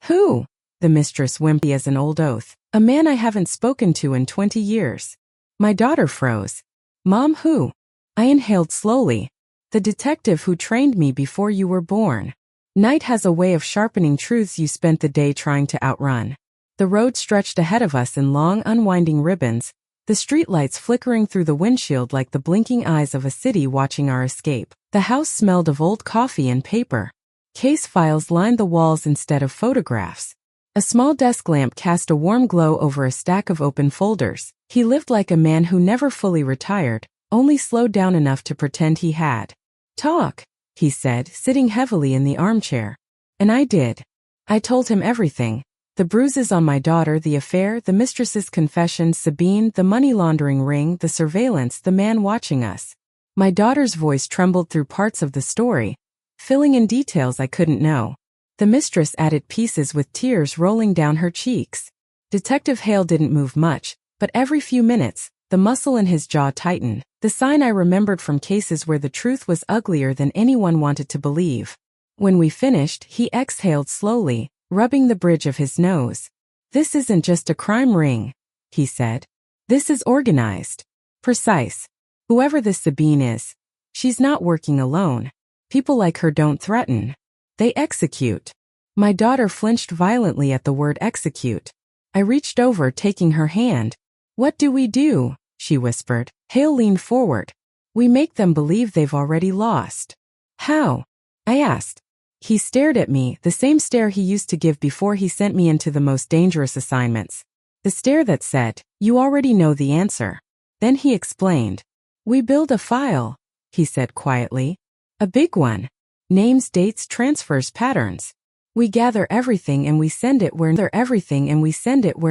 Who? The mistress wimpy as an old oath. A man I haven't spoken to in 20 years. My daughter froze. Mom, who? I inhaled slowly. The detective who trained me before you were born. Night has a way of sharpening truths you spent the day trying to outrun. The road stretched ahead of us in long, unwinding ribbons, the streetlights flickering through the windshield like the blinking eyes of a city watching our escape. The house smelled of old coffee and paper. Case files lined the walls instead of photographs. A small desk lamp cast a warm glow over a stack of open folders. He lived like a man who never fully retired, only slowed down enough to pretend he had. Talk, he said, sitting heavily in the armchair. And I did. I told him everything. The bruises on my daughter, the affair, the mistress's confession, Sabine, the money laundering ring, the surveillance, the man watching us. My daughter's voice trembled through parts of the story, filling in details I couldn't know. The mistress added pieces with tears rolling down her cheeks. Detective Hale didn't move much, but every few minutes, the muscle in his jaw tightened, the sign I remembered from cases where the truth was uglier than anyone wanted to believe. When we finished, he exhaled slowly, rubbing the bridge of his nose. This isn't just a crime ring, he said. This is organized. Precise. Whoever this Sabine is, she's not working alone. People like her don't threaten. They execute. My daughter flinched violently at the word execute. I reached over, taking her hand. What do we do? She whispered. Hale leaned forward. We make them believe they've already lost. How? I asked. He stared at me, the same stare he used to give before he sent me into the most dangerous assignments. The stare that said, you already know the answer. Then he explained. We build a file, he said quietly. A big one. Names, dates, transfers, patterns. We gather everything and we send it where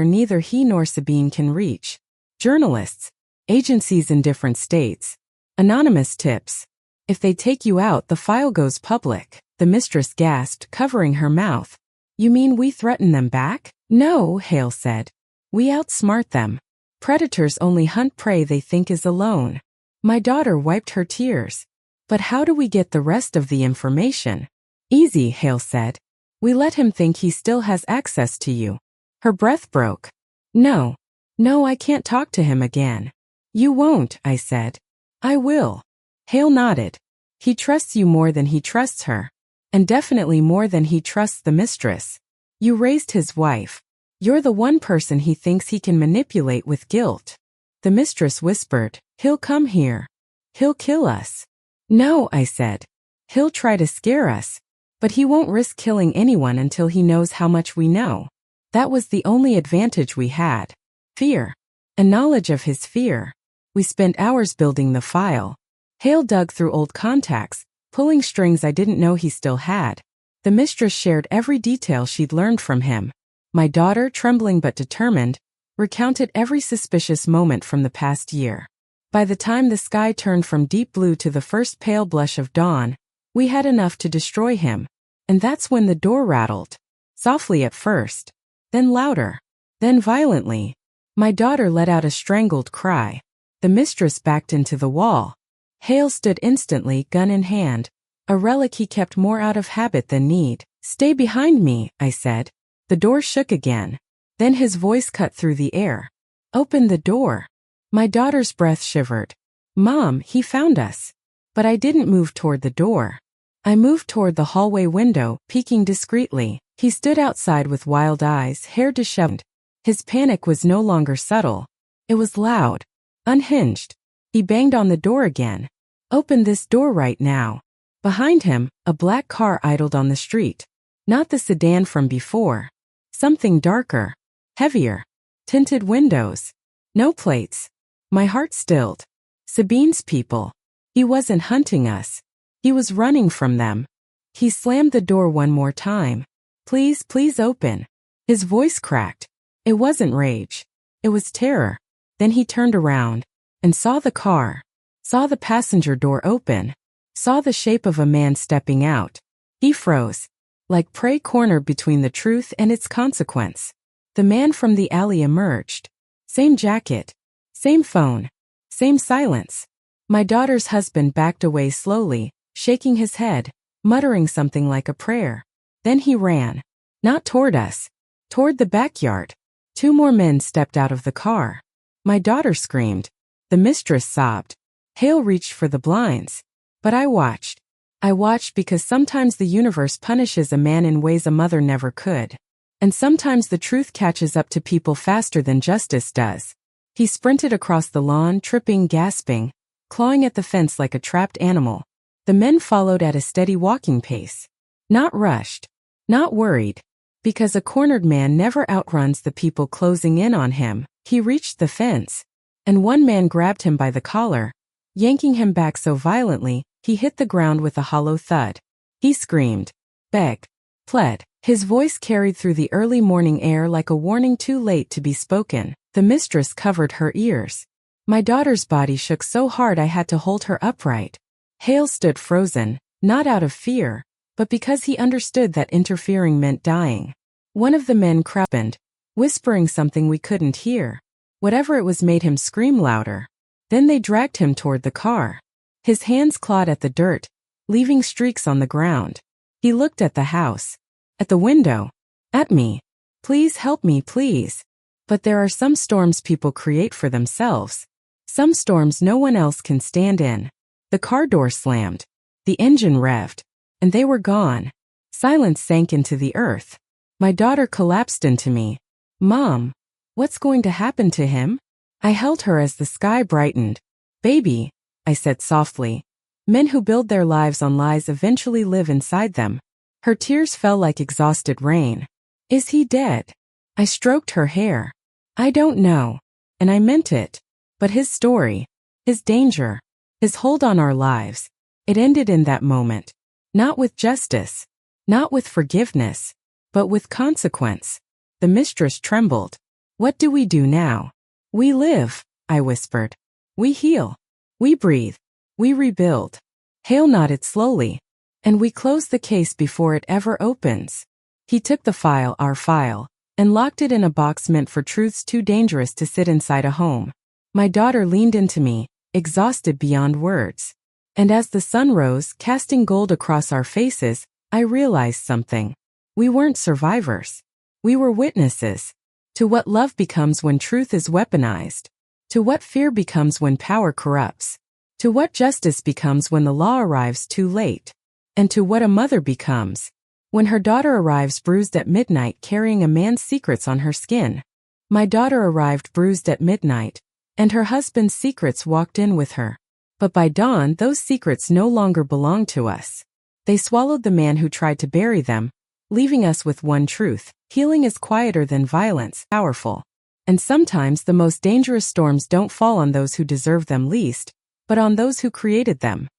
neither he nor Sabine can reach. Journalists, agencies in different states, anonymous tips. If they take you out, the file goes public. The mistress gasped, covering her mouth. You mean we threaten them back? No, Hale said. We outsmart them. Predators only hunt prey they think is alone. My daughter wiped her tears. But how do we get the rest of the information? Easy, Hale said. We let him think he still has access to you. Her breath broke. No, I can't talk to him again. You won't, I said. I will. Hale nodded. He trusts you more than he trusts her. And definitely more than he trusts the mistress. You raised his wife. You're the one person he thinks he can manipulate with guilt. The mistress whispered, he'll come here. He'll kill us. No, I said. He'll try to scare us. But he won't risk killing anyone until he knows how much we know. That was the only advantage we had. Fear. A knowledge of his fear. We spent hours building the file. Hale dug through old contacts, pulling strings I didn't know he still had. The mistress shared every detail she'd learned from him. My daughter, trembling but determined, recounted every suspicious moment from the past year. By the time the sky turned from deep blue to the first pale blush of dawn, we had enough to destroy him. And that's when the door rattled. Softly at first. Then louder. Then violently. My daughter let out a strangled cry. The mistress backed into the wall. Hale stood instantly, gun in hand. A relic he kept more out of habit than need. Stay behind me, I said. The door shook again. Then his voice cut through the air. Open the door. My daughter's breath shivered. Mom, he found us. But I didn't move toward the door. I moved toward the hallway window, peeking discreetly. He stood outside with wild eyes, hair disheveled. His panic was no longer subtle. It was loud. Unhinged. He banged on the door again. Open this door right now. Behind him, a black car idled on the street. Not the sedan from before. Something darker. Heavier. Tinted windows. No plates. My heart stilled. Sabine's people. He wasn't hunting us. He was running from them. He slammed the door one more time. Please, please open. His voice cracked. It wasn't rage. It was terror. Then he turned around and saw the car. Saw the passenger door open. Saw the shape of a man stepping out. He froze. Like prey cornered between the truth and its consequence. The man from the alley emerged. Same jacket. Same phone. Same silence. My daughter's husband backed away slowly, shaking his head, muttering something like a prayer. Then he ran. Not toward us. Toward the backyard. 2 more men stepped out of the car. My daughter screamed. The mistress sobbed. Hale reached for the blinds. But I watched. I watched because sometimes the universe punishes a man in ways a mother never could. And sometimes the truth catches up to people faster than justice does. He sprinted across the lawn, tripping, gasping, clawing at the fence like a trapped animal. The men followed at a steady walking pace. Not rushed. Not worried. Because a cornered man never outruns the people closing in on him. He reached the fence. And one man grabbed him by the collar, yanking him back so violently, he hit the ground with a hollow thud. He screamed, begged, pled. His voice carried through the early morning air like a warning too late to be spoken. The mistress covered her ears. My daughter's body shook so hard I had to hold her upright. Hale stood frozen, not out of fear, but because he understood that interfering meant dying. One of the men crowded, whispering something we couldn't hear. Whatever it was made him scream louder. Then they dragged him toward the car. His hands clawed at the dirt, leaving streaks on the ground. He looked at the house, at the window, at me. Please help me, please. But there are some storms people create for themselves. Some storms no one else can stand in. The car door slammed. The engine revved. And they were gone. Silence sank into the earth. My daughter collapsed into me. Mom, what's going to happen to him? I held her as the sky brightened. Baby, I said softly. Men who build their lives on lies eventually live inside them. Her tears fell like exhausted rain. Is he dead? I stroked her hair. I don't know. And I meant it. But his story, his danger, his hold on our lives, it ended in that moment. Not with justice, not with forgiveness, but with consequence. The mistress trembled. What do we do now? We live, I whispered. We heal. We breathe. We rebuild. Hale nodded slowly. And we close the case before it ever opens. He took the file, our file, and locked it in a box meant for truths too dangerous to sit inside a home. My daughter leaned into me, exhausted beyond words. And as the sun rose, casting gold across our faces, I realized something. We weren't survivors. We were witnesses. To what love becomes when truth is weaponized. To what fear becomes when power corrupts. To what justice becomes when the law arrives too late. And to what a mother becomes when her daughter arrives bruised at midnight carrying a man's secrets on her skin. My daughter arrived bruised at midnight, and her husband's secrets walked in with her. But by dawn, those secrets no longer belonged to us. They swallowed the man who tried to bury them, leaving us with one truth. Healing is quieter than violence, powerful. And sometimes the most dangerous storms don't fall on those who deserve them least, but on those who created them.